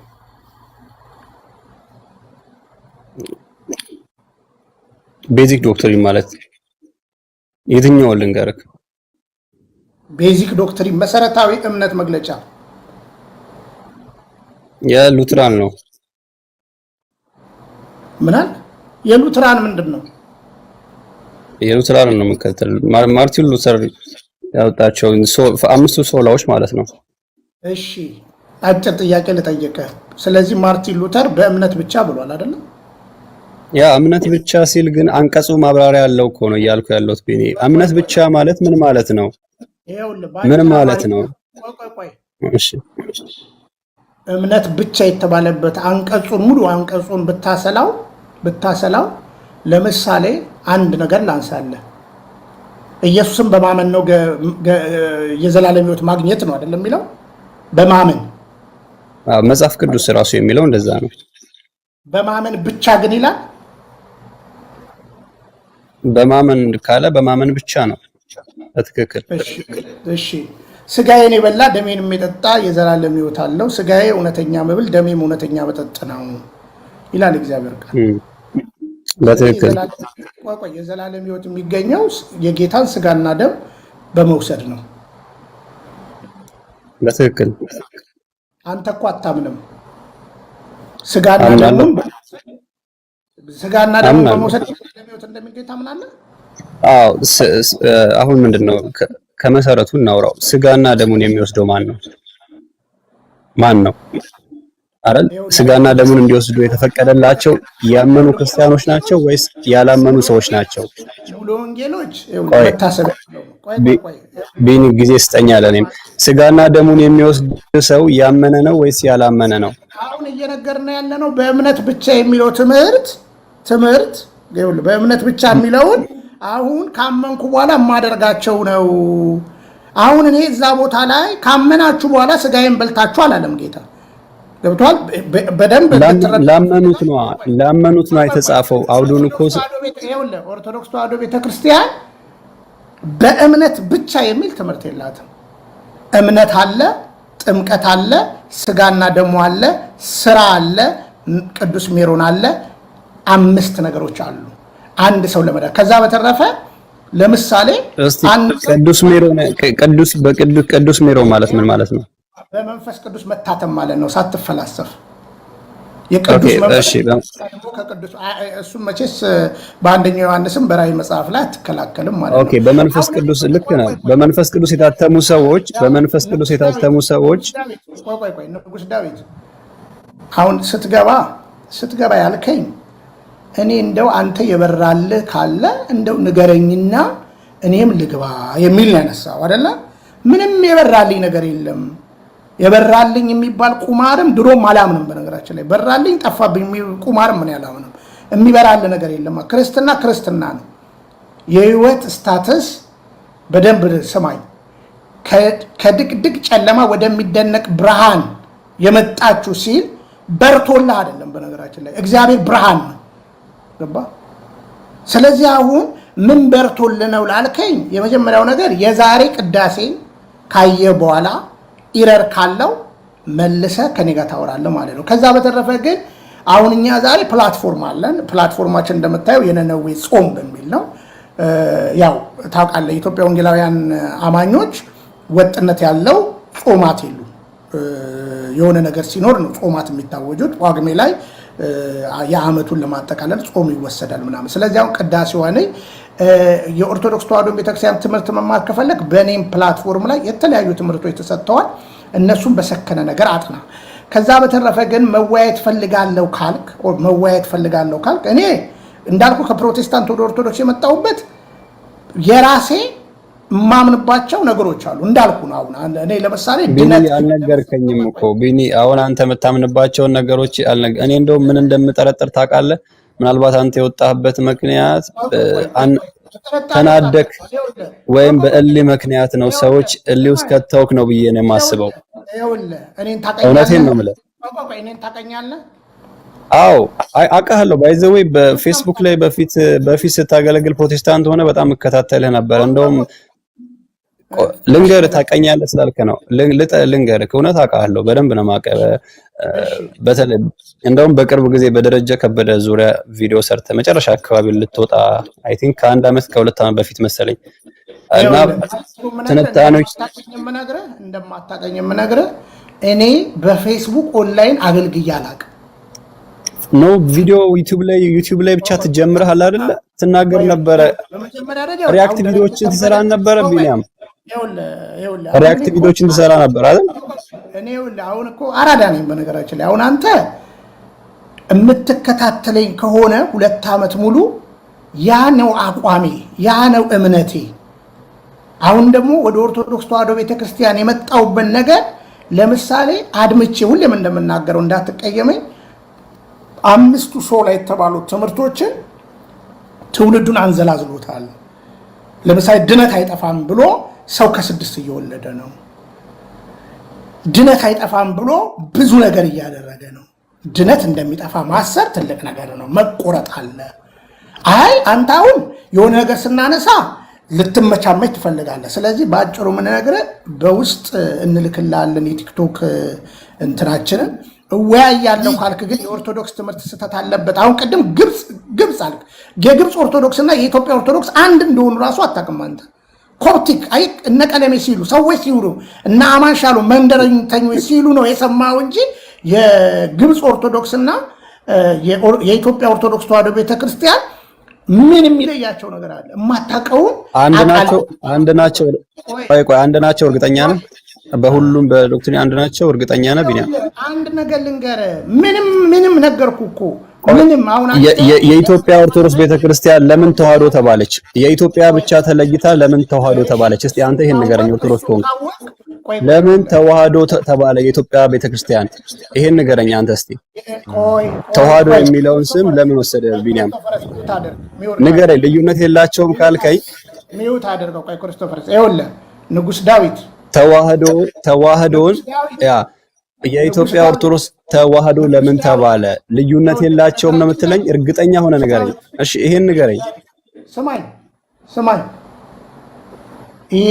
S4: ቤዚክ ዶክትሪን ማለት የትኛው ልንገርህ?
S1: ቤዚክ ዶክትሪን መሰረታዊ እምነት መግለጫ
S4: የሉትራን ነው።
S1: ምናል የሉትራን ምንድን ነው?
S4: የሉትራን ነው የምከተል። ማርቲን ሉተር ያወጣቸው አምስቱ ሶላዎች ማለት ነው።
S1: እሺ አጭር ጥያቄ ልጠይቅህ። ስለዚህ ማርቲን ሉተር በእምነት ብቻ ብሏል አይደለም?
S4: ያ እምነት ብቻ ሲል ግን አንቀጹ ማብራሪያ ያለው እኮ ነው እያልኩ ያለሁት ቢኒ። እምነት ብቻ ማለት ምን ማለት ነው? ምን ማለት ነው? እሺ
S1: እምነት ብቻ የተባለበት አንቀጹን ሙሉ አንቀጹን ብታሰላው ለምሳሌ አንድ ነገር ላንሳለህ። ኢየሱስን በማመን ነው የዘላለም ሕይወት ማግኘት ነው አይደለም የሚለው? በማመን
S4: መጽሐፍ ቅዱስ ራሱ የሚለው እንደዛ ነው። በማመን
S1: ብቻ ግን ይላል።
S4: በማመን ካለ በማመን ብቻ ነው። በትክክል
S1: እሺ። ስጋዬን የበላ ደሜንም የጠጣ የዘላለም ሕይወት አለው። ስጋዬ እውነተኛ መብል ደሜም እውነተኛ መጠጥ ነው ይላል እግዚአብሔር ቃል።
S4: በትክክል
S1: የዘላለም ሕይወት የሚገኘው የጌታን ስጋና ደም በመውሰድ ነው።
S4: በትክክል
S1: አንተ እኮ አታምንም። ስጋና ደሙን በመውሰድ ለሚወት እንደሚገኝ ታምናለህ?
S4: አዎ። አሁን ምንድነው ከመሰረቱ እናውራው። ስጋና ደሙን የሚወስደው ማን ነው? አይደል? ስጋና ደሙን እንዲወስዱ የተፈቀደላቸው ያመኑ ክርስቲያኖች ናቸው ወይስ ያላመኑ ሰዎች ናቸው?
S1: ሙሉ ወንጌሎች
S4: ቢኒ ጊዜ ስጠኝ አለ። እኔም ስጋና ደሙን የሚወስድ ሰው ያመነ ነው ወይስ ያላመነ ነው?
S1: አሁን እየነገርን ያለነው በእምነት ብቻ የሚለው ትምህርት በእምነት ብቻ የሚለውን አሁን ካመንኩ በኋላ የማደርጋቸው ነው። አሁን እኔ እዛ ቦታ ላይ ካመናችሁ በኋላ ስጋዬን በልታችሁ አላለም ጌታ። ገብቷል? በደንብ
S4: ላመኑት ነው የተጻፈው። አውዱን እኮ
S1: ኦርቶዶክስ ተዋሕዶ ቤተክርስቲያን በእምነት ብቻ የሚል ትምህርት የላትም። እምነት አለ፣ ጥምቀት አለ፣ ስጋና ደሙ አለ፣ ስራ አለ፣ ቅዱስ ሜሮን አለ። 5 ነገሮች አሉ አንድ ሰው ለመዳን። ከዛ በተረፈ ለምሳሌ ቅዱስ ሜሮን ማለት ምን ማለት ነው? በመንፈስ ቅዱስ መታተም ማለት ነው። ሳትፈላሰፍ የቅዱስ መንፈስ ከቅዱስ እሱም መቼስ በአንደኛው ዮሐንስም በራእይ መጽሐፍ ላይ አትከላከልም ማለት ነው።
S4: ኦኬ። በመንፈስ ቅዱስ ልክ ነው። በመንፈስ ቅዱስ የታተሙ ሰዎች
S1: ቆይ ንጉስ ዳዊት አሁን ስትገባ ያልከኝ እኔ እንደው አንተ የበራልህ ካለ እንደው ንገረኝና እኔም ልግባ የሚል ነው ያነሳው አይደለ? ምንም የበራልኝ ነገር የለም። የበራልኝ የሚባል ቁማርም ድሮም አላምንም። በነገራችን ላይ በራልኝ ጠፋብኝ ቁማርም ምን ያላምንም። የሚበራል ነገር የለም። ክርስትና ነው። የህይወት ስታተስ በደንብ ስማኝ። ከድቅድቅ ጨለማ ወደሚደነቅ ብርሃን የመጣችሁ ሲል በርቶልህ አይደለም። በነገራችን ላይ እግዚአብሔር ብርሃን ነው። ገባ? ስለዚህ አሁን ምን በርቶልህ ነው ላልከኝ የመጀመሪያው ነገር የዛሬ ቅዳሴን ካየ በኋላ ኢረር ካለው መልሰ ከኔ ጋር ታወራለህ ማለት ነው። ከዛ በተረፈ ግን አሁን እኛ ዛሬ ፕላትፎርም አለን። ፕላትፎርማችን እንደምታየው የነነዌ ጾም በሚል ነው። ያው ታውቃለህ የኢትዮጵያ ወንጌላውያን አማኞች ወጥነት ያለው ጾማት የሉ። የሆነ ነገር ሲኖር ነው ጾማት የሚታወጁት። ጳጉሜ ላይ የዓመቱን ለማጠቃለል ጾም ይወሰዳል ምናምን። ስለዚህ አሁን ቅዳሴዋ ነኝ የኦርቶዶክስ ተዋሕዶ ቤተክርስቲያን ትምህርት መማር ከፈለክ በኔም ፕላትፎርም ላይ የተለያዩ ትምህርቶች ተሰጥተዋል። እነሱም በሰከነ ነገር አጥና። ከዛ በተረፈ ግን መወያየት ፈልጋለሁ ካልክ እኔ እንዳልኩ ከፕሮቴስታንት ወደ ኦርቶዶክስ የመጣሁበት የራሴ ማምንባቸው ነገሮች አሉ እንዳልኩ ነው። አሁን እኔ ለምሳሌ
S4: ድነት አልነገርከኝም እኮ ቢኒ። አሁን አንተ የምታምንባቸው ነገሮች እኔ እንደው ምን እንደምጠረጥር ታውቃለህ? ምናልባት አንተ የወጣህበት ምክንያት ተናደክ ወይም በእሊ ምክንያት ነው። ሰዎች እሊ ውስጥ ከተውክ ነው ብዬ ነው የማስበው። እውነቴን ነው የምልህ።
S1: እኔን ታውቀኛለህ?
S4: አዎ አውቃለሁ። ባይ ዘ ዌይ በፌስቡክ ላይ በፊት ስታገለግል ፕሮቴስታንት ሆነ በጣም እከታተልህ ነበር። እንደውም ልንገርህ ታውቀኛለህ ስላልክ ነው ልንገርህ። እውነት አውቃለሁ፣ በደንብ ነው የማውቀው። በተለይ እንደውም በቅርብ ጊዜ በደረጃ ከበደ ዙሪያ ቪዲዮ ሰርተህ መጨረሻ አካባቢ ልትወጣ አይ ቲንክ ከ1 ዓመት ከ2 ዓመት በፊት መሰለኝ እና ትንታኔዎች
S1: እንደማታውቀኝ የምነግርህ እኔ በፌስቡክ ኦንላይን አገልግዬ አላውቅም።
S4: ኖ ቪዲዮ ዩቲዩብ ላይ ብቻ ትጀምርሃል አይደለ? ትናገር ነበረ። ሪአክት ቪዲዮዎችን ትሰራ ነበር ቢኒያም። ሪአክት ቪዲዮዎችን ትሰራ ነበር አይደል?
S1: እኔ አሁን እኮ አራዳ ነኝ በነገራችን ላይ። አሁን አንተ የምትከታተለኝ ከሆነ 2 ዓመት ሙሉ ያ ነው አቋሜ፣ ያ ነው እምነቴ። አሁን ደግሞ ወደ ኦርቶዶክስ ተዋሕዶ ቤተክርስቲያን የመጣውበት ነገር ለምሳሌ አድምቼ ሁሌም እንደምናገረው እንዳትቀየመኝ 5ቱ ሶላ የተባሉት ትምህርቶችን ትውልዱን አንዘላዝሎታል። ለምሳሌ ድነት አይጠፋም ብሎ ሰው ከ6 እየወለደ ነው። ድነት አይጠፋም ብሎ ብዙ ነገር እያደረገ ነው። ድነት እንደሚጠፋ ማሰር ትልቅ ነገር ነው። መቆረጥ አለ። አይ አንተ አሁን የሆነ ነገር ስናነሳ ልትመቻመች ትፈልጋለህ። ስለዚህ በአጭሩ ምን ነግረህ በውስጥ እንልክላለን የቲክቶክ እንትናችንን እወያያለሁ ካልክ ግን የኦርቶዶክስ ትምህርት ስህተት አለበት። አሁን ቅድም ግብጽ አልክ። የግብጽ ኦርቶዶክስ እና የኢትዮጵያ ኦርቶዶክስ አንድ እንደሆኑ ራሱ አታውቅም አንተ። ኮፕቲክ አይ እነ ቀለሜ ሲሉ ሰዎች ሲሉ እና አማን ሻሉ መንደረኞች ሲሉ ነው የሰማው እንጂ የግብፅ ኦርቶዶክስና የኢትዮጵያ ኦርቶዶክስ ተዋሕዶ ቤተክርስቲያን ምን የሚለያቸው ነገር አለ? የማታውቀውን
S4: አንድ ናቸው። ቆይ አንድ ናቸው እርግጠኛ ነህ? በሁሉም በዶክትሪን አንድ ናቸው እርግጠኛ ነህ? ቢኒያም
S1: አንድ ነገር ልንገርህ። ምንም ነገርኩህ እኮ ምንም። አሁን
S4: የኢትዮጵያ ኦርቶዶክስ ቤተክርስቲያን ለምን ተዋሕዶ ተባለች? የኢትዮጵያ ብቻ ተለይታ ለምን ተዋሕዶ ተባለች? እስቲ አንተ ይሄን ንገረኝ። ኦርቶዶክስ ኮንክ ለምን ተዋሕዶ ተባለ የኢትዮጵያ ቤተክርስቲያን? ይሄን ንገረኝ አንተ እስቲ። ተዋሕዶ የሚለውን ስም ለምን ወሰደ ቢኒያም? ንገረኝ። ልዩነት የላቸውም ካልከኝ
S1: ሚውት አድርገው። ቆይ ክርስቶፈርስ ይኸውልህ ንጉስ ዳዊት ተዋሕዶን የኢትዮጵያ ኦርቶዶክስ ተዋሕዶ ለምን ተባለ? ልዩነት የላቸውም ነው የምትለኝ? እርግጠኛ ሆነ ንገረኝ። እሺ ይሄን ንገረኝ። ስማኝ ይሄ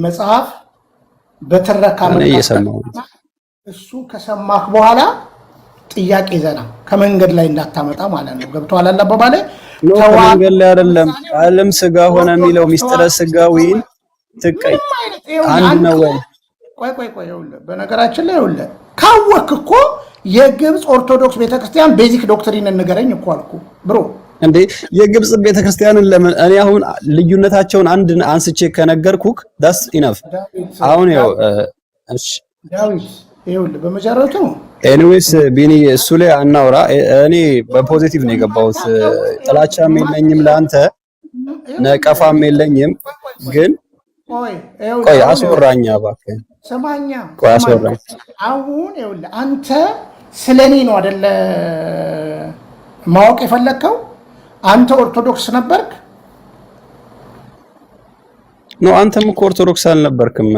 S1: መጽሐፍ በትረካ
S4: እየሰማሁ
S1: እሱ ከሰማክ በኋላ ጥያቄ ዘና ከመንገድ ላይ እንዳታመጣ ማለት ነው። ገብቶሃል? አባባሌ
S4: ከመንገድ ላይ አይደለም። ዓለም ስጋ ሆነ የሚለው ሚስጥረ ስጋዊን ትቀይ አንድ ነው ወይ?
S1: ቆይ ይኸውልህ፣ በነገራችን ላይ ይኸውልህ ካወክ እኮ የግብፅ ኦርቶዶክስ ቤተክርስቲያን ቤዚክ ዶክትሪን እንገረኝ እኮ አልኩ ብሮ።
S4: እንዴ የግብፅ ቤተክርስቲያንን ለምን እኔ አሁን ልዩነታቸውን አንድ አንስቼ ከነገርኩክ ዳስ ኢነፍ። አሁን ያው እሺ
S1: ዳዊት ይኸውልህ በመጀመሪያው
S4: ኤኒዌይስ ቢኒ እሱ ላይ አናውራ። እኔ በፖዚቲቭ ነው የገባሁት። ጥላቻም የለኝም ለአንተ ነቀፋም የለኝም። ግን ቆይ አስወራኛ እባክህ
S1: ሰማኛ።
S4: ቆይ አስወራኝ።
S1: አሁን ይኸውልህ አንተ ስለኔ ነው አይደለ ማወቅ የፈለከው? አንተ ኦርቶዶክስ ነበርክ?
S4: ነው አንተም እኮ ኦርቶዶክስ አልነበርክም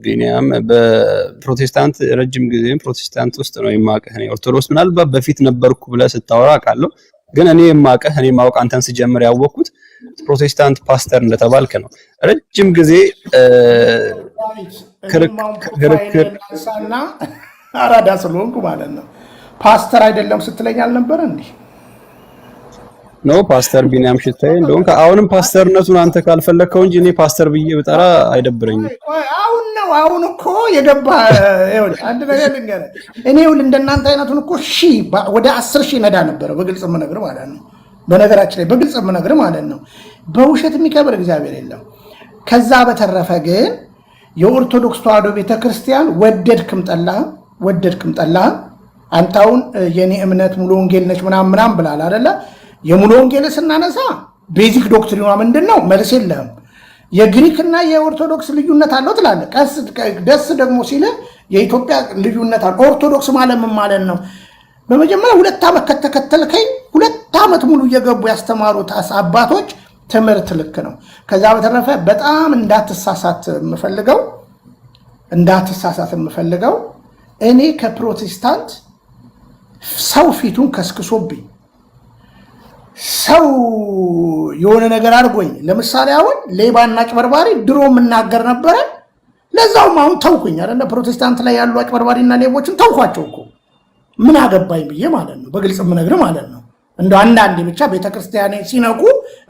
S4: ቢኒያም። በፕሮቴስታንት ረጅም ጊዜ ፕሮቴስታንት ውስጥ ነው የማውቅህ። እኔ ኦርቶዶክስ ምናልባት በፊት ነበርኩ ብለህ ስታወራ አውቃለሁ። ግን እኔ የማውቅህ እኔ ማወቅ አንተን ስጀምር ያወቅኩት ፕሮቴስታንት ፓስተር እንደተባልክ ነው። ረጅም ጊዜ
S1: ክርክርና አራዳ ስለሆንኩ ማለት ነው። ፓስተር አይደለም ስትለኝ አልነበረ እንዴ?
S4: ነው ፓስተር ቢኒያም ሽታዬ እንደሆንክ አሁንም ፓስተርነቱን አንተ ካልፈለከው እንጂ እኔ ፓስተር ብዬ ብጠራ አይደብረኝም።
S1: አሁን እኮ የገባ ይኸውልህ አንድ ነገር ልንገርህ። እኔ ይኸውልህ እንደናንተ አይነቱን እኮ ወደ 10,000 ነዳ ነበረ። በግልጽ የምነግርህ ማለት ነው። በነገራችን ላይ በግልጽ የምነግርህ ማለት ነው። በውሸት የሚከብር እግዚአብሔር የለም። ከዛ በተረፈ ግን የኦርቶዶክስ ተዋሕዶ ቤተክርስቲያን ወደድክም ጠላህም አንተ አሁን የኔ እምነት ሙሉ ወንጌል ነች ምናምን ብላል አይደለ? የሙሉ ወንጌል ስናነሳ ቤዚክ ዶክትሪኗ ምንድነው? መልስ የለህም። የግሪክና የኦርቶዶክስ ልዩነት አለው ትላለህ። ደስ ደግሞ ሲል የኢትዮጵያ ልዩነት አለ። ኦርቶዶክስ ማለት ምን ማለት ነው? በመጀመሪያ 2 ዓመት ከተከተልከኝ 2 ዓመት ሙሉ እየገቡ ያስተማሩት አባቶች ትምህርት ልክ ነው። ከዛ በተረፈ በጣም እንዳትሳሳት የምፈልገው እኔ ከፕሮቴስታንት ሰው ፊቱን ከስክሶብኝ ሰው የሆነ ነገር አድርጎኝ፣ ለምሳሌ አሁን ሌባና አጭበርባሪ ድሮ የምናገር ነበረ። ለዛውም አሁን ተውኩኝ አይደለ? ፕሮቴስታንት ላይ ያሉ አጭበርባሪና ሌቦችን ተውኳቸው እኮ ምን አገባኝ ብዬ ማለት ነው። በግልጽ የምነግርህ ማለት ነው። እንደ አንዳንዴ ብቻ ቤተክርስቲያኔ ሲነቁ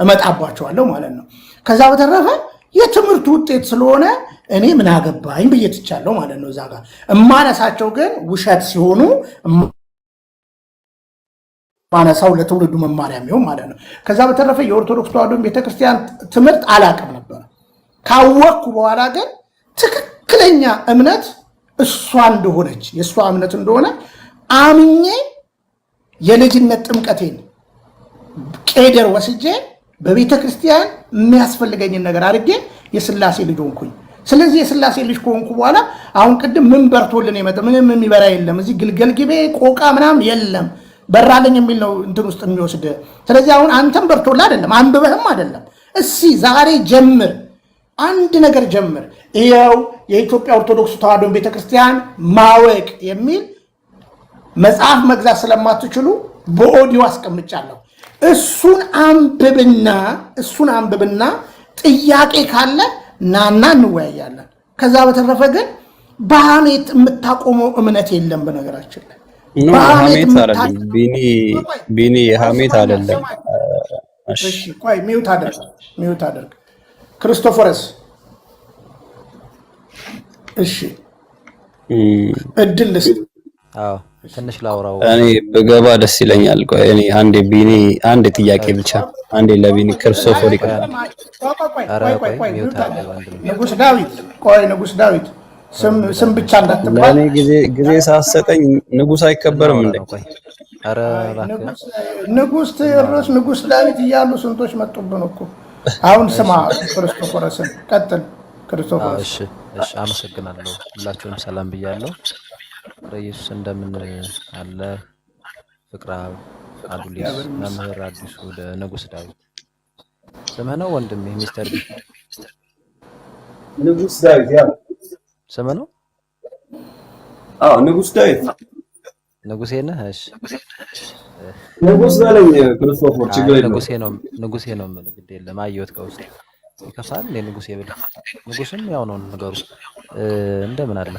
S1: እመጣባቸዋለሁ ማለት ነው። ከዛ በተረፈ የትምህርቱ ውጤት ስለሆነ እኔ ምን አገባኝ ብዬ ትቻለሁ ማለት ነው። እዛ ጋር እማነሳቸው ግን ውሸት ሲሆኑ ማነሳው ለትውልዱ መማሪያ የሚሆን ማለት ነው። ከዛ በተረፈ የኦርቶዶክስ ተዋሕዶ ቤተክርስቲያን ትምህርት አላቅም ነበር። ካወቅኩ በኋላ ግን ትክክለኛ እምነት እሷ እንደሆነች የእሷ እምነት እንደሆነ አምኜ የልጅነት ጥምቀቴን ቄደር ወስጄ በቤተክርስቲያን የሚያስፈልገኝን ነገር አድርጌ የስላሴ ልጅ ሆንኩኝ። ስለዚህ የስላሴ ልጅ ከሆንኩ በኋላ አሁን ቅድም ምን በርቶልን የመጣ ምንም የሚበራ የለም። እዚህ ግልገል ጊቤ ቆቃ ምናምን የለም። በራለኝ የሚል ነው እንትን ውስጥ የሚወስድ። ስለዚህ አሁን አንተም በርቶልህ አይደለም አንብበህም አይደለም። እስኪ ዛሬ ጀምር፣ አንድ ነገር ጀምር። ይኸው የኢትዮጵያ ኦርቶዶክስ ተዋሕዶ ቤተክርስቲያን ማወቅ የሚል መጽሐፍ መግዛት ስለማትችሉ በኦዲዮ አስቀምጫለሁ። እሱን አንብብና ጥያቄ ካለ ናና እንወያያለን። ከዛ በተረፈ ግን በሐሜት የምታቆመው እምነት የለም። በነገራችን ላይ
S4: ሐሜት አይደለም ቢኒ ሐሜት አይደለም።
S1: እሺ ቆይ ሚውት አድርግ ክርስቶፈርስ። እሺ እድል ልስጥ
S3: አዎ ትንሽ ላውራው።
S4: እኔ በገባ ደስ ይለኛል። ቆይ እኔ አንዴ ጥያቄ ብቻ አንዴ ለቢኒ ክርስቶፎር ይቀር።
S1: ንጉስ ዳዊት ስም ብቻ እንዳትባል።
S4: ለኔ ጊዜ ሳሰጠኝ ንጉስ አይከበርም እንዴ?
S3: አረ
S1: ንጉስ ቴዎድሮስ፣ ንጉስ ዳዊት እያሉ ስንቶች መጡብን እኮ። አሁን ስማ ክርስቶፎረስን ቀጥል። ክርስቶፎረስ
S3: እሺ አመሰግናለሁ። ሁላችሁንም ሰላም ብያለሁ። ኢየሱስ እንደምን አለ? ፍቅራ አዱሊስ መምህር አዲሱ ንጉስ ዳዊት ስምህ ነው ወንድሜ? ሚስተር ቢ
S4: ንጉስ ዳዊት ያ
S3: ስምህ ነው?
S4: አዎ ንጉስ ዳዊት
S3: ንጉሴ ነህ? እሺ
S4: ንጉስ በለኝ ክርስቶፎር፣ ችግር የለውም።
S3: ንጉሴ ነው የምልህ። ግድ የለም አየሁት ከውስጥ ይከፋል። ንጉሴ ብለህ ንጉስም ያው ነው ነገሩ። እንደምን አለ?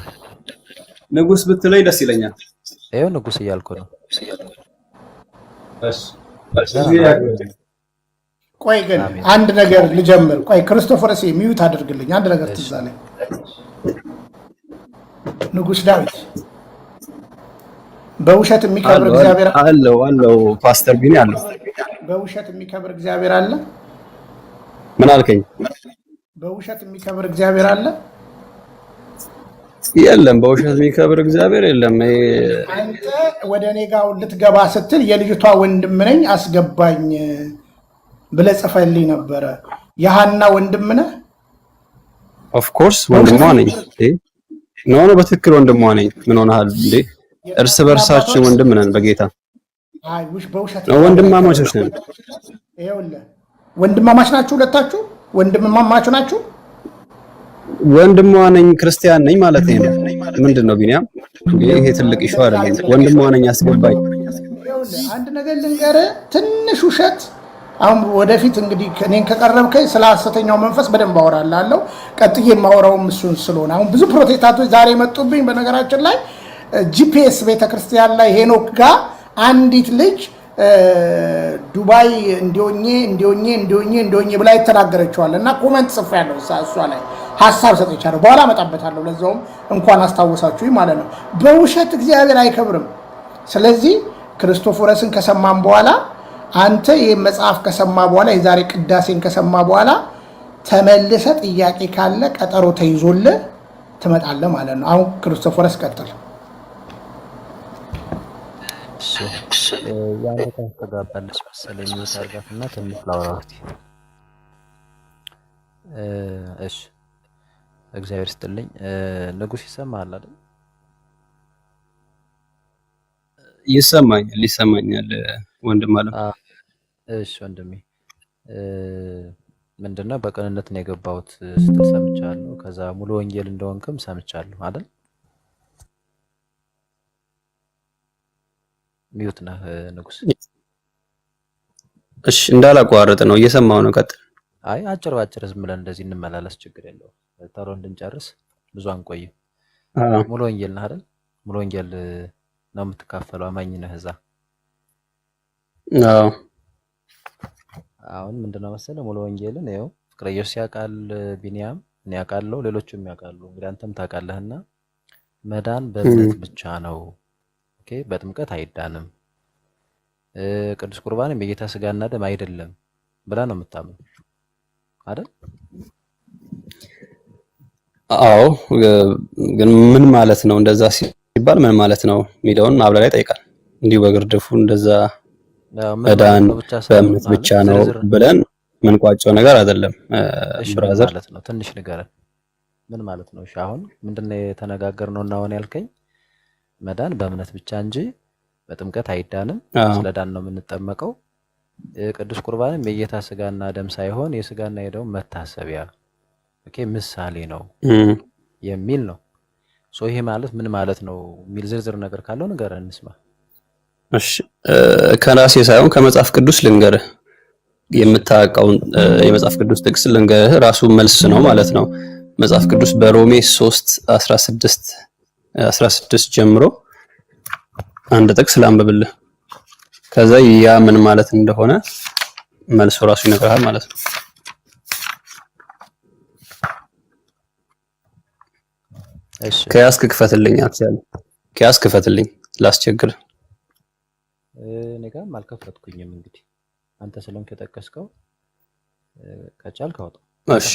S4: ንጉስ ብትለኝ ደስ ይለኛል።
S3: ይኸው ንጉስ እያልኩ ነው።
S1: ቆይ ግን አንድ ነገር ልጀምር። ቆይ ክርስቶፎረስ ሚዩት አድርግልኝ። አንድ ነገር ትዝ አለኝ። ንጉስ ዳዊት በውሸት የሚከብር እግዚአብሔር
S4: አለው። ፓስተር ቢኒ አለው።
S1: በውሸት የሚከብር እግዚአብሔር አለ።
S4: ምን አልከኝ?
S1: በውሸት የሚከብር እግዚአብሔር አለ?
S4: የለም፣ በውሸት የሚከብር እግዚአብሔር የለም።
S1: አንተ ወደ እኔ ጋር ልትገባ ስትል የልጅቷ ወንድም ነኝ አስገባኝ ብለህ ጽፈልኝ ነበረ። የሐና ወንድም ነህ?
S4: ኦፍ ኮርስ ወንድሟ ነኝ። ኖ በትክክል ወንድሟ ነኝ። ምን ሆነሃል እንዴ? እርስ በርሳችን ወንድም ነን በጌታ።
S1: አይ በውሸት
S4: ወንድማማቾች ነን።
S1: ይኸውልህ ወንድማማች ናችሁ ሁለታችሁ? ወንድማማች ናችሁ?
S4: ወንድሟ ነኝ ክርስቲያን ነኝ ማለት ነው። ምንድነው ቢኒያም? ይሄ ትልቅ ኢሹ አይደለም። ወንድሟ ነኝ አስገባኝ።
S1: አንድ ነገር ልንገርህ፣ ትንሽ ውሸት። አሁን ወደፊት እንግዲህ እኔን ከቀረብከኝ ስለ ሐሰተኛው መንፈስ በደንብ አወራላለሁ። ቀጥዬ የማወራውም እሱን ስለሆነ አሁን ብዙ ፕሮቴስታንቶች ዛሬ መጡብኝ። በነገራችን ላይ ጂፒኤስ ቤተክርስቲያን ላይ ሄኖክ ጋር አንዲት ልጅ ዱባይ እንዲሆኜ ብላ ይተናገረችዋል እና ኮሜንት ጽፌያለሁ። እሷ ላይ ሐሳብ ሰጥቻለሁ። በኋላ እመጣበታለሁ። ለዛውም እንኳን አስታወሳችሁኝ ማለት ነው። በውሸት እግዚአብሔር አይከብርም። ስለዚህ ክርስቶፎረስን ከሰማን በኋላ አንተ ይህ መጽሐፍ ከሰማ በኋላ የዛሬ ቅዳሴን ከሰማ በኋላ ተመልሰ ጥያቄ ካለ ቀጠሮ ተይዞልህ ትመጣለህ ማለት ነው። አሁን ክርስቶፎረስ ቀጥል።
S3: ያንተ ታስተጋባለች መሰለኝ ታርጋትና ትንሽ ላውራት። እሺ እግዚአብሔር ይስጥልኝ። ንጉስ ይሰማሃል አይደል?
S4: ይሰማኛል ወንድም አለ።
S3: እሺ ወንድሜ ምንድነው በቅንነት ነው የገባሁት ስትል ሰምቻለሁ። ከዛ ሙሉ ወንጌል እንደሆንክም ሰምቻለሁ አይደል? ሚዩት ነህ ንጉስ?
S4: እሺ እንዳላቋረጥ ነው እየሰማው ነው። ቀጥል።
S3: አይ አጭር ባጭር ዝም ብለን እንደዚህ እንመላለስ፣ ችግር የለውም። ተሮ እንድንጨርስ ብዙ አንቆይም። ሙሉ ወንጌል ነህ አይደል? ሙሉ ወንጌል ነው የምትካፈለው፣ አማኝ ነህ እዛ?
S4: አዎ።
S3: አሁን ምንድነው መሰለህ ሙሉ ወንጌልን ይኸው ፍቅረ ኢየሱስ ያውቃል፣ ቢኒያም እኔ ያውቃለሁ፣ ሌሎችም ያውቃሉ። እንግዲህ አንተም ታውቃለህና መዳን በእምነት ብቻ ነው። ኦኬ፣ በጥምቀት አይዳንም። ቅዱስ ቁርባንም የጌታ ስጋና ደም አይደለም ብላ ነው የምታምነው አይደል?
S4: አዎ። ግን ምን ማለት ነው እንደዛ ሲባል ምን ማለት ነው የሚለውን ማብራሪያ ይጠይቃል። እንዲሁ በግርድፉ እንደዛ መዳን በእምነት ብቻ ነው ብለን ምን ቋጨው ነገር አይደለም። ብራዘር
S3: ማለት ነው ትንሽ ንገረን፣ ምን ማለት ነው? እሺ አሁን ምንድነው የተነጋገርነው እና አሁን ያልከኝ መዳን በእምነት ብቻ እንጂ በጥምቀት አይዳንም። ስለዳን ነው የምንጠመቀው። ቅዱስ ቁርባንም የጌታ ስጋና ደም ሳይሆን የስጋና የደም መታሰቢያ ኦኬ ምሳሌ ነው የሚል ነው። ሶ ይሄ ማለት ምን ማለት ነው የሚል ዝርዝር ነገር ካለው ንገረን እንስማ።
S4: እሺ ከራሴ ሳይሆን ከመጽሐፍ ቅዱስ ልንገርህ። የምታውቀውን የመጽሐፍ ቅዱስ ጥቅስ ልንገርህ፣ ራሱ መልስ ነው ማለት ነው። መጽሐፍ ቅዱስ በሮሜ 3:16 ጀምሮ አንድ ጥቅስ ላንብብልህ። ከዛ ያ ምን ማለት እንደሆነ መልሱ ራሱ ይነግርሃል ማለት ነው። እሺ ከያዝክ ክፈትልኝ። አትያለሁ ከያዝክ ክፈትልኝ ላስቸግር።
S3: እኔ ጋርም አልከፈትኩኝም። እንግዲህ አንተ ስለሆንክ የጠቀስከው ከቻልክ አውጣው።
S4: እሺ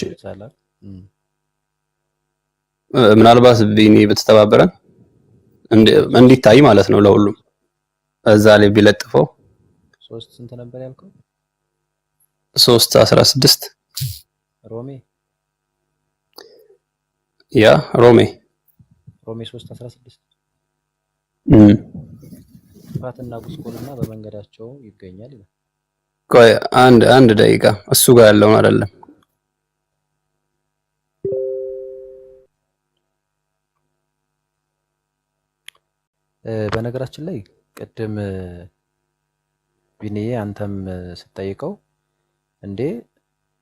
S4: ምናልባት ቢኒ ብትተባበረን እንዲታይ ማለት ነው ለሁሉም እዛ ላይ ቢለጥፈው።
S3: 3 ስንት ነበር ያልከው?
S4: 3:16
S3: ሮሜ
S4: ያ ሮሜ
S3: 3:16 ጥፋትና ጉስቁልና በመንገዳቸው ይገኛል ይላል።
S4: ቆይ አንድ ደቂቃ እሱ ጋር ያለውን አይደለም።
S3: በነገራችን ላይ ቅድም ቢኒዬ አንተም ስትጠይቀው እንዴ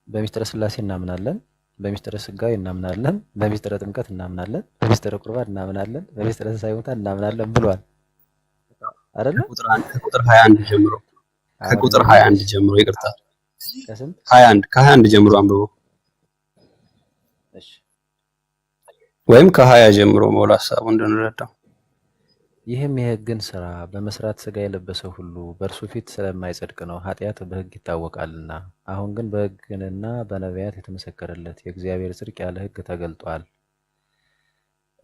S3: በሚስጥረ ስላሴ እናምናለን፣ በሚስጥረ ስጋዌ እናምናለን፣ በሚስጥረ ጥምቀት እናምናለን፣ በሚስጥረ ቁርባን እናምናለን፣ በሚስጥረ ትንሣኤ ሙታን እናምናለን ብሏል አይደል?
S4: ከቁጥር 21 ጀምሮ ከቁጥር 21 ጀምሮ ይቅርታ፣
S3: ከስንት
S4: 21 ጀምሮ አንብቦ።
S3: እሺ
S4: ወይም ከ20 ጀምሮ መውላ ሐሳቡ እንድንረዳው።
S3: ይህም የሕግን ሥራ በመስራት ሥጋ የለበሰ ሁሉ በእርሱ ፊት ስለማይጸድቅ ነው፣ ኃጢአት በሕግ ይታወቃልና። አሁን ግን በሕግና በነቢያት የተመሰከረለት የእግዚአብሔር ጽድቅ ያለ ሕግ ተገልጧል።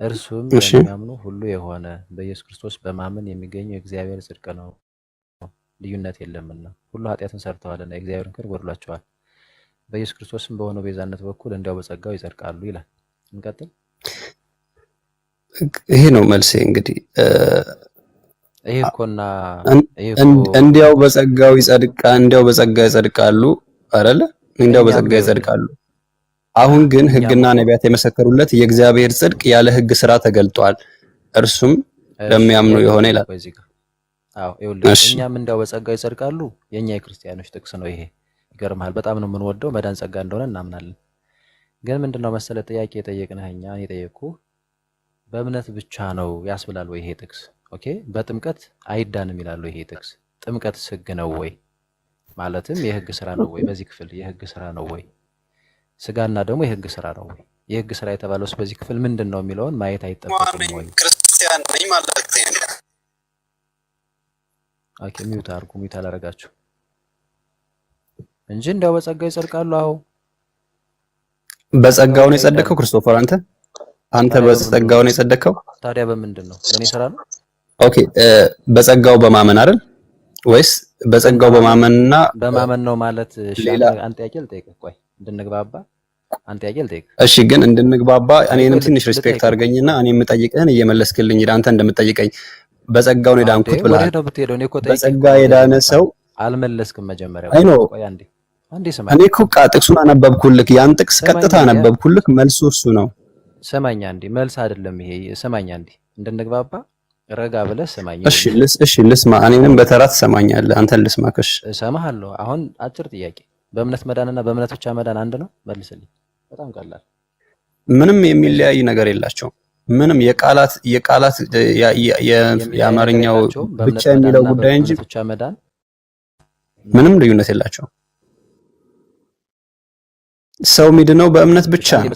S3: እርሱም ለሚያምኑ ሁሉ የሆነ በኢየሱስ ክርስቶስ በማመን የሚገኘው የእግዚአብሔር ጽድቅ ነው፣ ልዩነት የለምና። ሁሉ ኃጢአትን ሰርተዋልና የእግዚአብሔርን ክብር ጎድሏቸዋል። በኢየሱስ ክርስቶስም በሆነው ቤዛነት በኩል እንዲያው በጸጋው ይጸድቃሉ ይላል። እንቀጥል።
S4: ይሄ ነው መልሴ። እንግዲህ
S3: ይሄ እኮና
S4: እንዲያው በጸጋው ይጸድቃሉ አይደለ? እንዲያው በጸጋ ይጸድቃሉ። አሁን ግን ሕግና ነቢያት የመሰከሩለት የእግዚአብሔር ጽድቅ ያለ ሕግ ስራ ተገልጧል፣ እርሱም ለሚያምኑ የሆነ ይላል።
S3: አዎ ይኸውልህ፣ እኛም እንዲያው በጸጋ ይጸድቃሉ የኛ የክርስቲያኖች ጥቅስ ነው ይሄ። ይገርምሃል፣ በጣም ነው የምንወደው፣ መዳን ጸጋ እንደሆነ እናምናለን። ግን ምንድነው መሰለ ጥያቄ የጠየቅንህ እኛ የጠየቅኩህ በእምነት ብቻ ነው ያስብላል ወይ ይሄ ጥቅስ? ኦኬ፣ በጥምቀት አይዳንም ይላል ይሄ ጥቅስ? ጥምቀትስ ሕግ ነው ወይ? ማለትም የሕግ ስራ ነው ወይ? በዚህ ክፍል የሕግ ስራ ነው ወይ? ስጋና ደግሞ የሕግ ስራ ነው ወይ? የሕግ ስራ የተባለውስ በዚህ ክፍል ምንድን ነው የሚለውን ማየት አይጠበቅም ወይ?
S4: ክርስቲያን ነኝ ማለት ነው።
S3: ኦኬ፣ ሚውት አድርጉ፣ ሚውት አላደረጋችሁ እንጂ እንዲያው በጸጋ ይጸድቃሉ። አዎ
S4: በጸጋው ነው የጸደቀው ክርስቶፈር አንተ በጸጋው ነው የጸደቀው።
S3: ታዲያ በምንድን ነው? በእኔ ስራ ነው?
S4: ኦኬ በጸጋው በማመን አይደል ወይስ በጸጋው በማመንና
S3: በማመን ነው ማለት? እሺ አንተ ጥያቄ ልጠይቅህ፣ ቆይ እንድንግባባ አንተ ጥያቄ ልጠይቅህ።
S4: እሺ ግን እንድንግባባ እኔንም ትንሽ ሪስፔክት አድርገኝና እኔ የምጠይቅህን እየመለስክልኝ አንተ እንደምትጠይቀኝ በጸጋው ነው የዳንኩት ብለሃል። በጸጋ የዳነ ሰው
S3: አልመለስክም መጀመሪያ። ቆይ አንዴ ስማ።
S4: እኔ እኮ ጥቅሱን አነበብኩልህ፣ ያን ጥቅስ ቀጥታ አነበብኩልህ፣ መልሱ እሱ ነው።
S3: ሰማኛ እንዴ? መልስ አይደለም ይሄ። ሰማኛ እንዴ? እንድንግባባ ረጋ ብለህ ሰማኛ።
S4: እሺ ልስማ። እኔንም በተራ ትሰማኛለህ፣ አንተን ልስማከሽ።
S3: እሰማሃለሁ። አሁን አጭር ጥያቄ፣ በእምነት መዳንና በእምነት ብቻ መዳን አንድ ነው? መልስልኝ። በጣም ቀላል።
S4: ምንም የሚለያይ ነገር የላቸውም። ምንም የቃላት የአማርኛው ብቻ የሚለው ጉዳይ እንጂ
S3: ብቻ መዳን
S4: ምንም ልዩነት የላቸውም። ሰው ሚድነው በእምነት ብቻ ነው።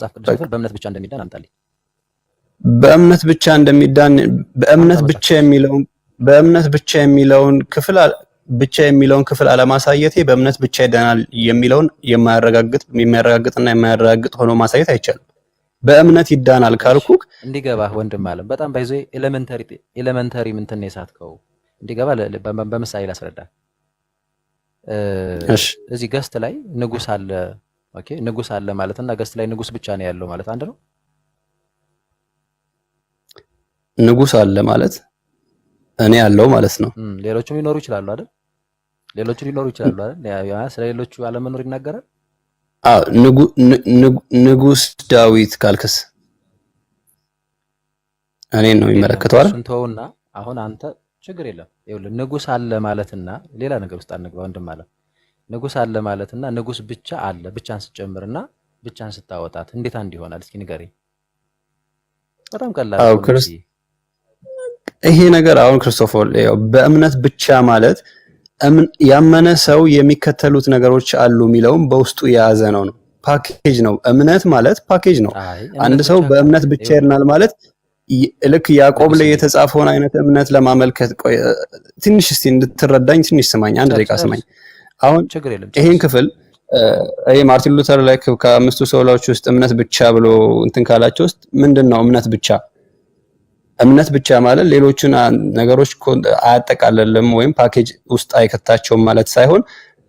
S3: በእምነት ብቻ እንደሚዳን አምጣልኝ።
S4: በእምነት ብቻ እንደሚዳን በእምነት ብቻ የሚለውን ክፍል አለማሳየቴ በእምነት ብቻ ይዳናል የሚለውን የሚያረጋግጥና የማያረጋግጥ ሆኖ ማሳየት አይቻልም። በእምነት ይዳናል ካልኩ
S3: እንዲገባህ ወንድም አለም በጣም ባይዞ ኤሌመንተሪ ምንትን ነው የሳትከው። እንዲገባ በምሳሌ ላስረዳ። እዚህ ገስት ላይ ንጉስ አለ። ኦኬ ንጉስ አለ ማለት እና ገስት ላይ ንጉስ ብቻ ነው ያለው ማለት አንድ ነው።
S4: ንጉስ አለ ማለት እኔ ያለው ማለት ነው።
S3: ሌሎቹም ሊኖሩ ይችላሉ አይደል? ስለ ሌሎቹ አለመኖር ይናገራል። ንጉስ ዳዊት ካልክስ እኔን ነው የሚመለከተው አይደል? እንተውና አሁን አንተ ችግር የለም ይኸውልህ፣ ንጉስ አለ ማለትና ሌላ ነገር ውስጥ አንግባ ወንድም አለ። ንጉስ አለ ማለትና ንጉስ ብቻ አለ ብቻን ስጨምርና ብቻን ስታወጣት እንዴት አንድ ይሆናል? እስኪ ንገረኝ። በጣም ቀላል ነው ይሄ ነገር። አሁን ክርስቶፎር በእምነት ብቻ ማለት ያመነ ሰው የሚከተሉት ነገሮች አሉ የሚለውም በውስጡ የያዘ ነው። ፓኬጅ ነው። እምነት ማለት ፓኬጅ ነው። አንድ ሰው በእምነት ብቻ ይድናል ማለት
S4: ልክ ያዕቆብ ላይ የተጻፈውን አይነት እምነት ለማመልከት ትንሽ እስቲ እንድትረዳኝ ትንሽ ስማኝ፣ አንድ ደቂቃ ስማኝ። አሁን ይሄን ክፍል ይሄ ማርቲን ሉተር ላይ ከአምስቱ ሶላዎች ውስጥ እምነት ብቻ ብሎ እንትን ካላቸው ውስጥ ምንድነው እምነት ብቻ? እምነት ብቻ ማለት ሌሎችን ነገሮች አያጠቃልልም ወይም ፓኬጅ ውስጥ አይከታቸውም ማለት ሳይሆን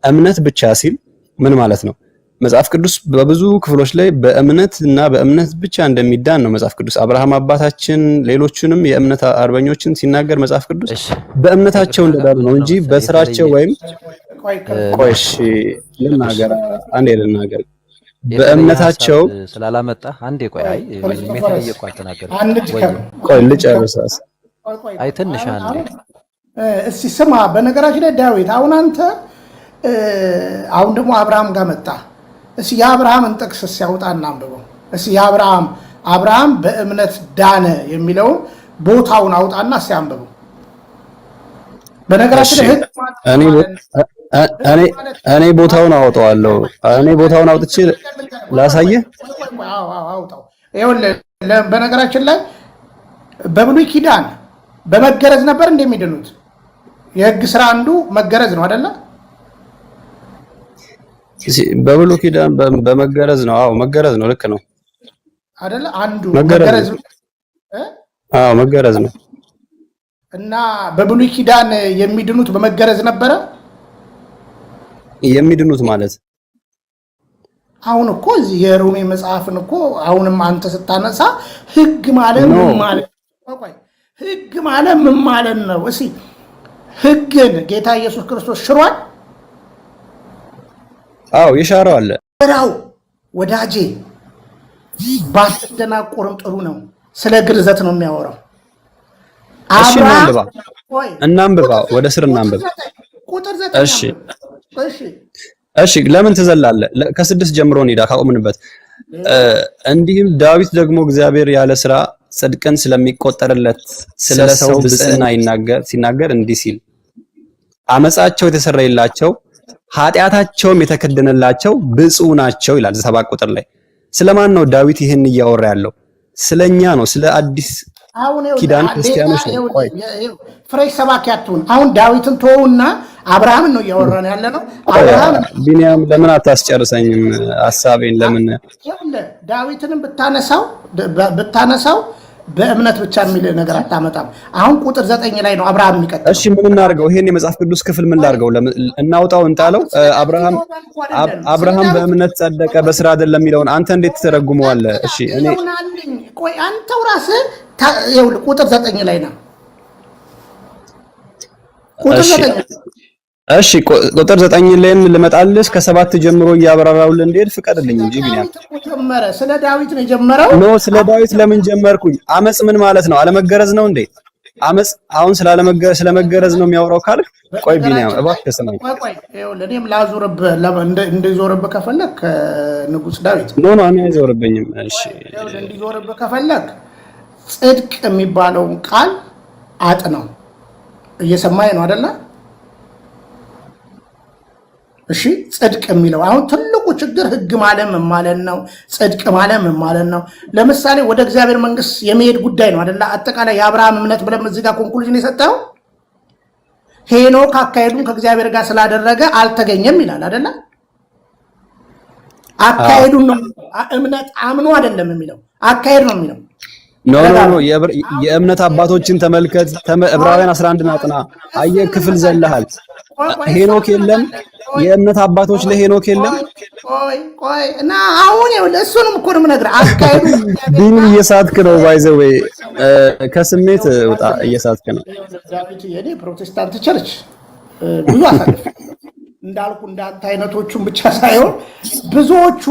S4: እምነት ብቻ ሲል ምን ማለት ነው? መጽሐፍ ቅዱስ በብዙ ክፍሎች ላይ በእምነት እና በእምነት ብቻ እንደሚዳን ነው መጽሐፍ ቅዱስ። አብርሃም አባታችን ሌሎቹንም የእምነት አርበኞችን ሲናገር መጽሐፍ ቅዱስ በእምነታቸው እንደዳኑ ነው እንጂ በስራቸው ወይም ቆይሽ ልናገር አንዴ ልናገር በእምነታቸው
S3: ስላላመጣ አንዴ ቆይ አይ የተለየ ቋንቋ ተናገር
S4: ቆይ ልጨርሳስ
S3: አይ ትንሽ አንዴ
S1: እስቲ ስማ። በነገራችን ላይ ዳዊት አሁን አንተ አሁን ደግሞ አብርሃም ጋር መጣ። እስቲ የአብርሃምን ጥቅስ ሲያወጣና አንብበው። እስቲ አብርሃም በእምነት ዳነ የሚለውን ቦታውን አውጣና ሲያንብበው። በነገራችን ላይ እኔ ቦታውን አውጣዋለሁ። እኔ ቦታውን አውጥቼ ላሳየህ። አውጣው። ይኸውልህ በነገራችን ላይ በብሉይ ኪዳን በመገረዝ ነበር እንደሚድኑት። የሕግ ስራ አንዱ መገረዝ ነው አይደለ?
S4: በብሉይ ኪዳን በመገረዝ ነው። አዎ መገረዝ ነው። ልክ ነው
S1: አይደለ? አንዱ መገረዝ ነው።
S4: አዎ መገረዝ ነው።
S1: እና በብሉይ ኪዳን የሚድኑት በመገረዝ ነበረ።
S4: የሚድኑት ማለት
S1: አሁን እኮ እዚህ የሮሜ መጽሐፍን እኮ አሁንም አንተ ስታነሳ ሕግ ማለት ምን ማለት ነው? ሕግ ማለት ምን ማለት ነው? እስኪ ሕግን ጌታ ኢየሱስ ክርስቶስ ሽሯል?
S4: አዎ የሻረው አለ።
S1: ራው ወዳጄ ባትደናቆርም ጥሩ ነው። ስለ ግርዘት ነው የሚያወራው።
S4: እሺ እናንብባ፣ ወደ ስር እናንብባ።
S1: ቁጥር 9
S4: እሺ ለምን ትዘላለህ? ከ6 ጀምሮ እንሂዳ ካቆምንበት። እንዲህም ዳዊት ደግሞ እግዚአብሔር ያለ ስራ ጽድቅን ስለሚቆጠርለት ስለ ሰው ብጽዕና ሲናገር እንዲህ ሲል አመጻቸው የተሰረየላቸው ኃጢአታቸውም የተከደነላቸው ብፁዕ ናቸው ይላል 7 ቁጥር ላይ። ስለማን ነው ዳዊት ይህን እያወራ ያለው? ስለኛ ነው፣ ስለ አዲስ ኪዳን ክርስቲያኖች ነው። ቆይ
S1: ፍሬሽ ሰባኪ አትሁን። አሁን ዳዊትን ተወውና አብርሃምን ነው እያወራን ያለ ነው። አብርሃም
S4: ቢንያም ለምን አታስጨርሰኝም ሐሳቤን? ለምን
S1: ዳዊትንም ብታነሳው በእምነት ብቻ የሚል ነገር አታመጣም። አሁን ቁጥር 9 ላይ ነው አብርሃም የሚቀጥለው።
S4: እሺ ምን እናድርገው? ይሄን የመጽሐፍ ቅዱስ ክፍል ምን ላድርገው? እናውጣው እንጣለው? አብርሃም በእምነት ጸደቀ በስራ አይደለም የሚለውን አንተ እንዴት ትተረጉመዋለህ? እሺ እኔ
S1: ቆይ አንተው ራስህ ይኸውልህ ቁጥር 9 ላይ ነው። ቁጥር 9
S4: እሺ ቁጥር 9 ላይ ልመጣልህ። ከ7 ጀምሮ እያብራራውልህ እንዴት ፍቀድልኝ እንጂ ቢንያም
S1: ጀመረ። ስለ ዳዊት ነው የጀመረው።
S4: ኖ ስለ ዳዊት ለምን ጀመርኩኝ? አመጽ ምን ማለት ነው? አለመገረዝ ነው እንዴ? አመጽ አሁን ስለመገረዝ ነው የሚያወራው ካልክ ቆይ ቢንያም እባክህ ስማኝ።
S1: ቆይ ይኸውልህ እኔም ላዙርብህ እንዲዞርብህ ከፈለክ ንጉስ ዳዊት
S4: ኖ እኔ አይዞርብኝም። እሺ
S1: ይኸውልህ እንዲዞርብህ ከፈለክ ጽድቅ የሚባለውን ቃል አጥነው። እየሰማኸኝ ነው አይደለ? እሺ ጽድቅ የሚለው አሁን ትልቁ ችግር ሕግ ማለት ምን ማለት ነው? ጽድቅ ማለት ምን ማለት ነው? ለምሳሌ ወደ እግዚአብሔር መንግስት የመሄድ ጉዳይ ነው አይደለ? አጠቃላይ የአብርሃም እምነት ብለን እዚህ ጋር ኮንክሉዥን የሰጠው ሄኖክ አካሄዱን ከእግዚአብሔር ጋር ስላደረገ አልተገኘም ይላል አይደለ? አካሄዱን ነው እምነት አምኖ አይደለም የሚለው አካሄድ ነው የሚለው።
S4: ኖ የእምነት አባቶችን ተመልከት። ዕብራውያን 11 አጥና። አየህ ክፍል ዘለሃል። ሄኖክ የለም። የእምነት አባቶች ለሄኖክ የለም።
S1: ቆይ እና አሁን ይኸውልህ እሱንም እኮ ነው የምነግርህ። አካሄዱ
S4: ዲን እየሳትክ ነው። ባይ ዘ ዌይ ከስሜት ውጣ። እየሳትክ ነው።
S1: ዳዊት የኔ ፕሮቴስታንት ቸርች ብዙ አሳልፍ እንዳልኩ እንዳንተ አይነቶቹን ብቻ ሳይሆን ብዙዎቹ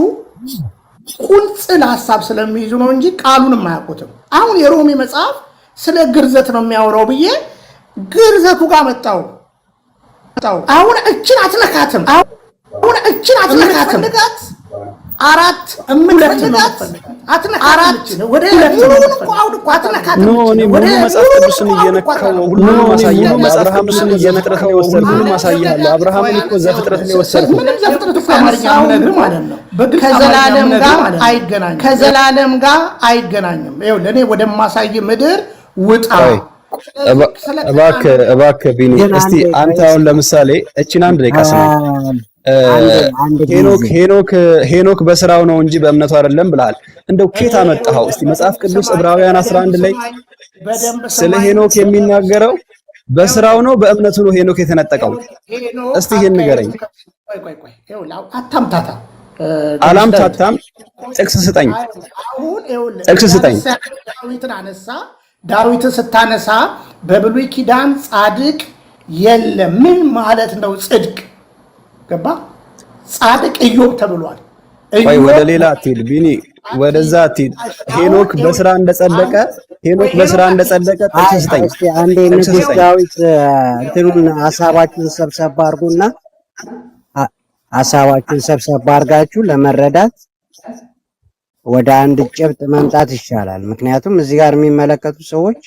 S1: ቁንጽል ሐሳብ ስለሚይዙ ነው እንጂ ቃሉንም አያውቁትም። አሁን የሮሜ መጽሐፍ ስለ ግርዘት ነው የሚያወራው ብዬ ግርዘቱ ጋር መጣው። አሁን እችን አትነካትም። አራት እምፈልጋት አትነካት ወደ ሁሉን እኮ አውድ እኮ አትነካት
S4: ነው እኔ ሙሉ መጽሐፍ ቅዱስን እየነካው ሁሉን ማሳየው መጽሐፍ ቅዱስን እየነካው ወሰድኩ ሁሉ ማሳየው አብርሃምን እኮ ዘፍጥረት ነው ወሰድኩ
S1: ምንም ዘፍጥረት እኮ አማርኛው ነገር ማለት ነው ከዘላለም ጋር አይገናኝም ይኸው ለኔ ወደ ማሳይ ምድር ውጣ
S4: እባክህ ቢኒ እስቲ አንተ አሁን ለምሳሌ እቺን አንድ ላይ ቀስና ሄኖክ በስራው ነው እንጂ በእምነቱ አይደለም ብለሃል። እንደው ኬት አመጣኸው? እስቲ መጽሐፍ ቅዱስ ዕብራውያን 11 ላይ ስለ ሄኖክ የሚናገረው በስራው ነው በእምነቱ ነው ሄኖክ የተነጠቀው? እስቲ ይሄን ንገረኝ።
S1: ቆይ አታምታታ
S4: አላምታታም። ጥቅስ ስጠኝ። ጥቅስ ስጠኝ።
S1: ዳዊትን ስታነሳ በብሉይ ኪዳን ጻድቅ የለም ምን ማለት ነው? ጽድቅ ገባ ጻድቅ ኢዮብ ተብሏል።
S4: ወይ ወደ ሌላ አትሂድ ቢኒ፣ ወደዛ አትሂድ። ሄኖክ በስራ እንደጸደቀ ጥቅስ ስጠኝ።
S5: እስቲ አንዴ ንጉስ ዳዊት እንትኑን ሐሳባችሁን ሰብሰብ አድርጋችሁ ለመረዳት ወደ አንድ ጭብጥ መምጣት ይሻላል። ምክንያቱም እዚህ ጋር የሚመለከቱ ሰዎች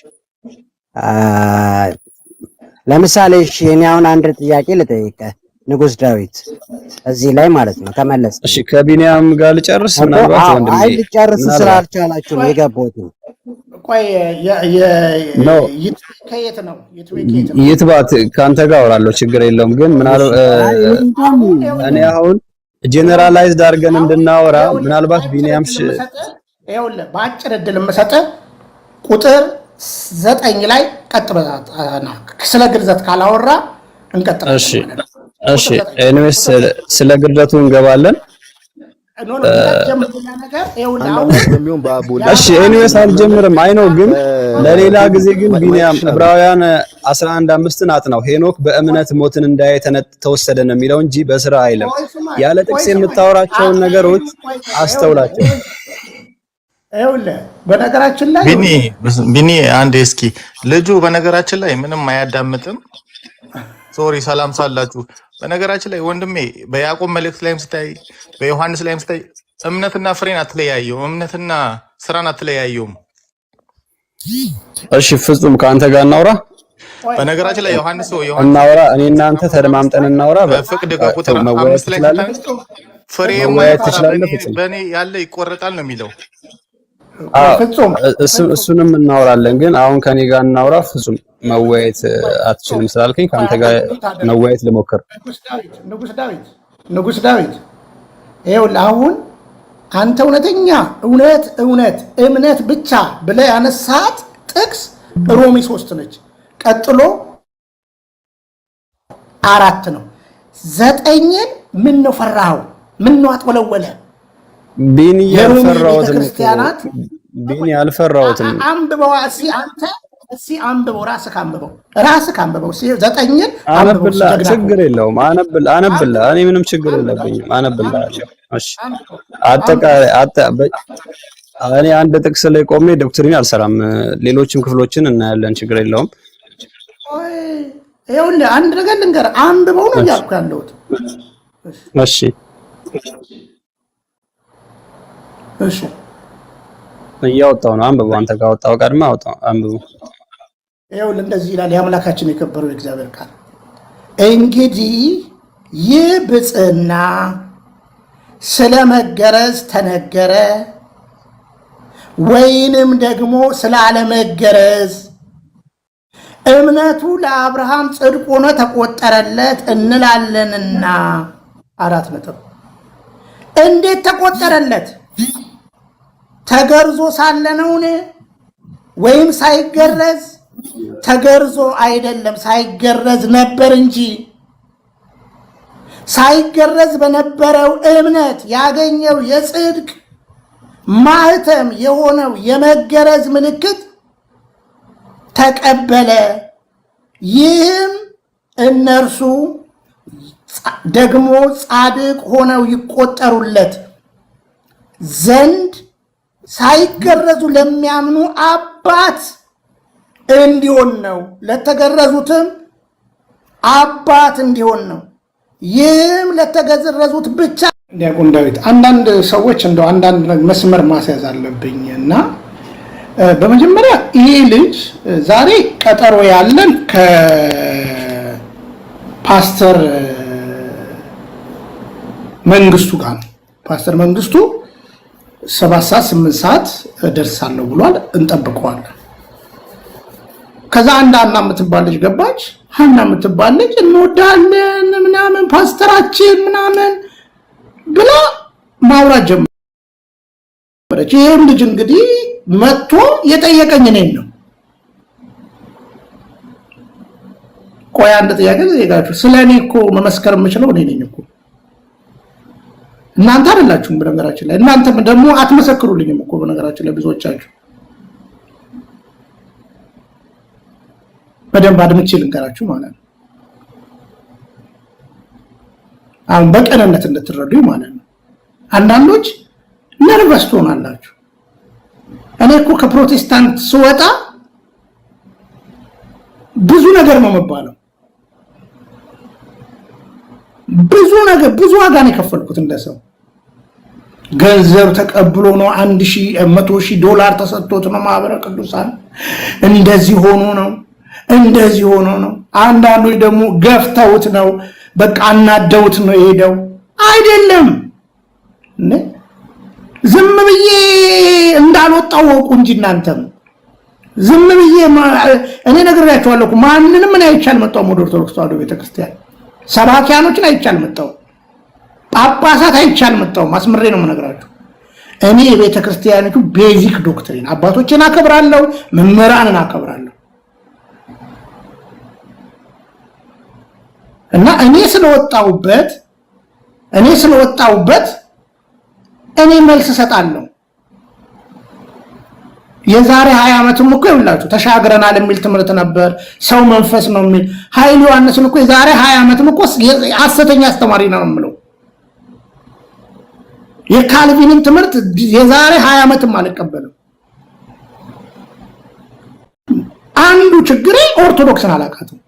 S5: ለምሳሌ እሺ እኔ አሁን አንድ ጥያቄ ልጠይቅህ ንጉስ ዳዊት እዚህ ላይ ማለት ነው ከመለስ
S4: እሺ ከቢኒያም ጋር ልጨርስ ምናልባት ወንድሜ
S5: አይ ልጨርስ ስላልቻላችሁ ነው የገባሁት
S1: ቆይ ከየት ነው
S4: ይትባት ካንተ ጋር አወራለሁ ችግር የለውም ግን ምናልባት እኔ አሁን ጀነራላይዝድ አድርገን እንድናወራ ምናልባት ቢኒያም
S1: ይኸውልህ በአጭር ዕድል የምሰጥህ ቁጥር 9 ላይ ቀጥ በዛና ስለ ግርዘት ካላወራ እንቀጥላለን።
S4: እሺ ኤኒዌይስ ስለ ግርዘቱ እንገባለን። እሺ ኤኒዌይስ አልጀምርም። አይ ነው ግን ለሌላ ጊዜ ግን ቢኒያም ዕብራውያን 11:5 አጥናው ሄኖክ በእምነት ሞትን እንዳየ ተወሰደ ነው የሚለው እንጂ በስራ አይልም። ያለ ጥቅስ የምታወራቸውን ነገሮች አስተውላቸው።
S1: ይኸውልህ በነገራችን ላይ
S6: ቢኒ አንዴ እስኪ ልጁ በነገራችን ላይ ምንም አያዳምጥም። ሶሪ ሰላም ሳላችሁ። በነገራችን ላይ ወንድሜ በያዕቆብ መልእክት ላይም ስታይ በዮሐንስ ላይም ስታይ እምነትና ፍሬን አትለያየው፣ እምነትና ስራን አትለያየውም።
S4: እሺ ፍጹም ከአንተ ጋር እናውራ።
S6: በነገራችን ላይ ዮሐንስ
S4: እናውራ፣ እኔ እናንተ ተደማምጠን እናውራ።
S6: በፍቅድ ከቁጥር 5 ላይ ፍሬ በእኔ ያለ ይቆረጣል ነው የሚለው።
S4: እሱንም እናወራለን፣ ግን አሁን ከኔ ጋር እናውራ። ፍጹም መወያየት አትችልም ስላልከኝ ከአንተ ጋር መወያየት ልሞክር።
S1: ንጉስ ዳዊት ይኸውልህ አሁን አንተ እውነተኛ እምነት ብቻ ብለህ ያነሳት ጥቅስ ሮሜ 3 ነች። ቀጥሎ 4 ነው። 9ን ምን ነው ፈራኸው? ምን ነው አጥወለወለ?
S4: ቢኒ ያልፈራሁትም
S1: አንብበው። እስኪ አንብበው፣ ራስህ አንብበው። 9ን
S4: አነብላ፣ ችግር የለውም አነብላ። እኔ ምንም ችግር የለብኝም፣ አነብልሃለሁ። እሺ አጠቃላይ እኔ አንድ ጥቅስ ላይ ቆሜ ዶክትሪን አልሰራም። ሌሎችም ክፍሎችን እናያለን፣ ችግር የለውም።
S1: ይኸውልህ አንድ ነገር ልንገርህ፣ አንብበው ነው እያልኩ ያለሁት። እሺ
S4: እያወጣሁ ነው። አንብበው። አንተ ካወጣው ቀድማ አውጣው፣ አንብበው።
S1: ይኸውልህ እንደዚህ ይላል የአምላካችን የከበረው የእግዚአብሔር ቃል። እንግዲህ ይህ ብፅዕና ስለ መገረዝ ተነገረ ወይንም ደግሞ ስለ አለመገረዝ እምነቱ ለአብርሃም ጽድቅ ሆኖ ተቆጠረለት እንላለንና። 4 ነጥብ። እንዴት ተቆጠረለት? ተገርዞ ሳለ ነውን? ወይም ሳይገረዝ? ተገርዞ አይደለም፣ ሳይገረዝ ነበር እንጂ። ሳይገረዝ በነበረው እምነት ያገኘው የጽድቅ ማህተም የሆነው የመገረዝ ምልክት ተቀበለ። ይህም እነርሱ ደግሞ ጻድቅ ሆነው ይቆጠሩለት ዘንድ ሳይገረዙ ለሚያምኑ አባት እንዲሆን ነው። ለተገረዙትም አባት እንዲሆን ነው። ይህም ለተገረዙት ብቻ ዲያቆን ዳዊት አንዳንድ ሰዎች እንደው አንዳንድ መስመር ማስያዝ አለብኝና በመጀመሪያ ይሄ ልጅ ዛሬ ቀጠሮ ያለን ከፓስተር መንግስቱ ጋር ነው። ፓስተር መንግስቱ 7 ሰዓት 8 ሰዓት ደርሳለሁ ብሏል። እንጠብቀዋለን። ከዛ አንድ ሀና የምትባል ልጅ ገባች። ሀና የምትባል ልጅ እንወዳለን ምናምን ፓስተራችን ምናምን ብላ ማውራት ጀመረች። ይሄም ልጅ እንግዲህ መጥቶ የጠየቀኝ እኔን ነው። ቆይ አንድ ጥያቄ ልጠይቃችሁ። ስለኔ እኮ መመስከር የምችለው እኔ ነኝ እኮ እናንተ አይደላችሁም። በነገራችን ላይ እናንተም ደግሞ አትመሰክሩልኝም እኮ በነገራችን ላይ ብዙዎቻችሁ። በደንብ አድምጬ ልንገራችሁ ማለት ነው። አሁን በቀንነት እንድትረዱኝ ማለት ነው። አንዳንዶች ነርቨስ ትሆናላችሁ። እኔ እኮ ከፕሮቴስታንት ስወጣ ብዙ ነገር ነው መባለው። ብዙ ነገር ብዙ ዋጋ ነው የከፈልኩት። እንደሰው ገንዘብ ተቀብሎ ነው $100,000 ተሰጥቶት ነው ማህበረ ቅዱሳን እንደዚህ ሆኖ ነው። አንዳንዶች ደግሞ ገፍተውት ነው በቃ አናደውት ነው የሄደው። አይደለም ዝም ብዬ እንዳልወጣው ወቁ እንጂ እናንተም ዝም ብዬ እኔ ነግሬያቸዋለሁ። ማንንም ምን አይቻል መጣው ወደ ኦርቶዶክስ ተዋሕዶ ቤተክርስቲያን ሰባኪያኖችን አይቻል መጣው፣ ጳጳሳት አይቻል መጣው። ማስመሬ ነው የምነግራችሁ። እኔ የቤተክርስቲያኒቱ ቤዚክ ዶክትሪን አባቶችን አከብራለሁ፣ መምህራንን አከብራለሁ። እና እኔ ስለወጣውበት እኔ መልስ ሰጣለሁ። የዛሬ 20 ዓመትም እኮ ይውላችሁ ተሻግረናል የሚል ትምህርት ነበር። ሰው መንፈስ ነው የሚል ኃይሉ ዮሐንስን እኮ የዛሬ 20 ዓመትም እኮ ሐሰተኛ አስተማሪ ነው የምለው። የካልቪንን ትምህርት የዛሬ 20 ዓመትም አልቀበልም። አንዱ ችግሬ ኦርቶዶክስን አላውቃትም።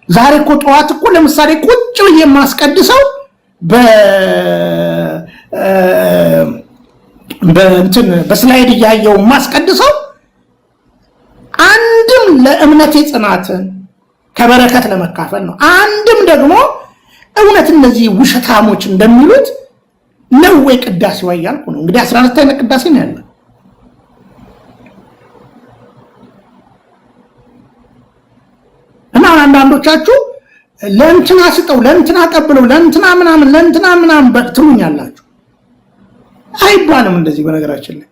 S1: ዛሬ እኮ ጠዋት እኮ ለምሳሌ ቁጭ ብዬ የማስቀድሰው በስላይድ እያየው የማስቀድሰው አንድም ለእምነቴ ጽናትን ከበረከት ለመካፈል ነው። አንድም ደግሞ እውነት እነዚህ ውሸታሞች እንደሚሉት ነው ወይ ቅዳሴው እያልኩ ነው። እንግዲህ 14 አይነት ቅዳሴ ነው ያለው። እና አንዳንዶቻችሁ ለእንትና ስጠው፣ ለእንትና ቀብለው፣ ለእንትና ምናምን በትሉኛላችሁ። አይባልም እንደዚህ። በነገራችን ላይ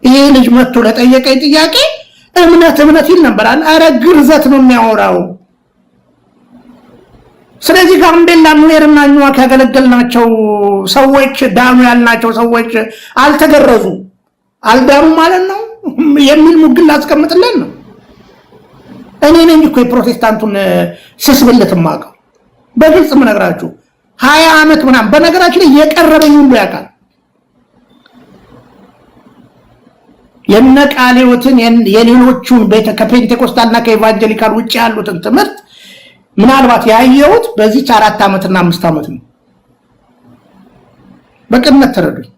S1: ይሄ ልጅ መጥቶ ለጠየቀኝ ጥያቄ እምነት ይል ነበር። አረ ግርዘት ነው የሚያወራው። ስለዚህ ጋምቤላ ኑዌርና ኛዋክ ያገለገልናቸው ሰዎች ዳኑ ያልናቸው ሰዎች አልተገረዙ አልዳኑ ማለት ነው የሚል ሙግል አስቀምጥልን ነው። እኔ ነኝ እኮ የፕሮቴስታንቱን ስስብልት ማቀው በግልጽ ምነግራችሁ 20 ዓመት ምናምን። በነገራችን ላይ የቀረበኝ ሁሉ ያውቃል። የነቃሌዎትን የሌሎቹን ከፔንቴኮስታልና ከኤቫንጀሊካል ውጭ ያሉትን ትምህርት ምናልባት ያየሁት በዚህ 4 ዓመትና 5 ዓመት ነው። በቅንነት ተረዱኝ።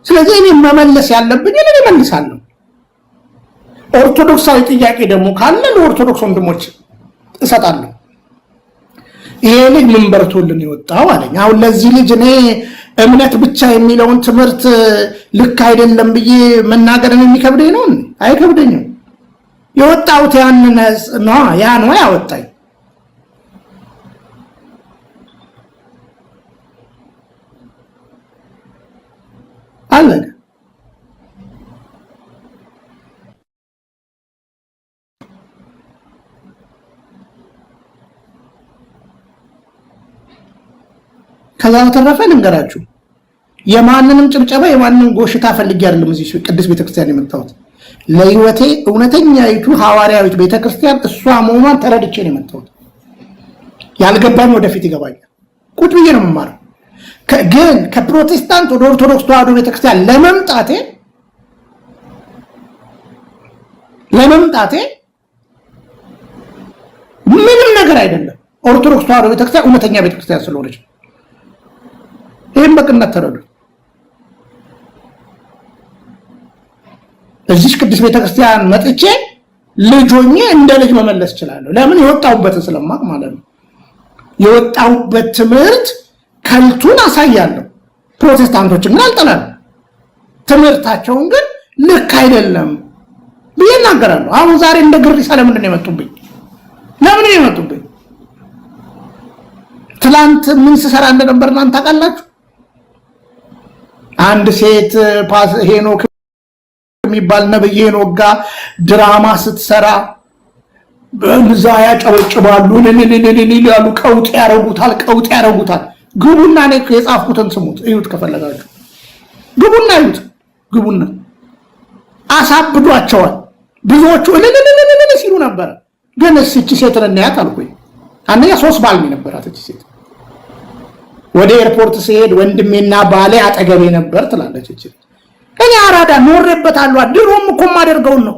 S1: ስለዚህ እኔ መመለስ ያለብኝ እኔ እመልሳለሁ። ኦርቶዶክሳዊ ጥያቄ ደግሞ ካለ ለኦርቶዶክስ ወንድሞች እሰጣለሁ። ይሄ ልጅ ምን በርቶልን ይወጣው አለኝ። አሁን ለዚህ ልጅ እኔ እምነት ብቻ የሚለውን ትምህርት ልክ አይደለም ብዬ መናገርን የሚከብደኝ ነው? አይከብደኝም። የወጣሁት ያ ነው ያወጣኝ። አለቀ። ከዛ በተረፈ ልንገራችሁ፣ የማንንም ጭብጨባ የማንንም ጎሽታ ፈልጌ አይደለም እዚህ ቅዱስ ቤተክርስቲያን የመጣሁት። ለህይወቴ እውነተኛይቱ ሐዋርያዊት ቤተክርስቲያን እሷ መሆኗን ተረድቼ ነው የመጣሁት። ያልገባኝ ወደፊት ይገባኛል። ቁጭ ብዬ ነው የምማረው። ግን ከፕሮቴስታንት ወደ ኦርቶዶክስ ተዋሕዶ ቤተክርስቲያን ለመምጣቴ ለመምጣቴ ምንም ነገር አይደለም። ኦርቶዶክስ ተዋሕዶ ቤተክርስቲያን እውነተኛ ቤተክርስቲያን ስለሆነች ይሄን በቅነት ተረዱ። እዚህ ቅዱስ ቤተክርስቲያን መጥቼ ልጆኜ እንደ ልጅ መመለስ እችላለሁ። ለምን? የወጣሁበትን ስለማቅ ማለት ነው። የወጣሁበት ትምህርት ከልቱን አሳያለሁ። ፕሮቴስታንቶችን ግን አልጠላም። ትምህርታቸውን ግን ልክ አይደለም ብዬ እናገራለሁ። አሁን ዛሬ እንደ ግሪሳ ለምንድን ነው የመጡብኝ? ለምን ነው የመጡብኝ? ትላንት ምን ስሰራ እንደነበር እናንተ ታውቃላችሁ? አንድ ሴት ሄኖክ የሚባል ነብይ ሄኖክ ጋር ድራማ ስትሰራ በዛ ያጨበጭባሉ፣ ያሉ ቀውጥ ያረጉታል። ግቡና እኔ የጻፍኩትን ስሙት፣ እዩት፣ ከፈለጋችሁ ግቡና እዩት። ግቡና አሳብዷቸዋል። ብዙዎቹ እልልልልል ሲሉ ነበር። ግን እቺ ሴትን እናያት አልኩኝ። አንደኛ 3 ባል ነበራት እቺ ሴት። ወደ ኤርፖርት ሲሄድ ወንድሜና ባሌ አጠገቤ ነበር ትላለች እቺ። እኔ አራዳ ኖሬበታለሁ። ድሮም እኮ የማደርገውን ነው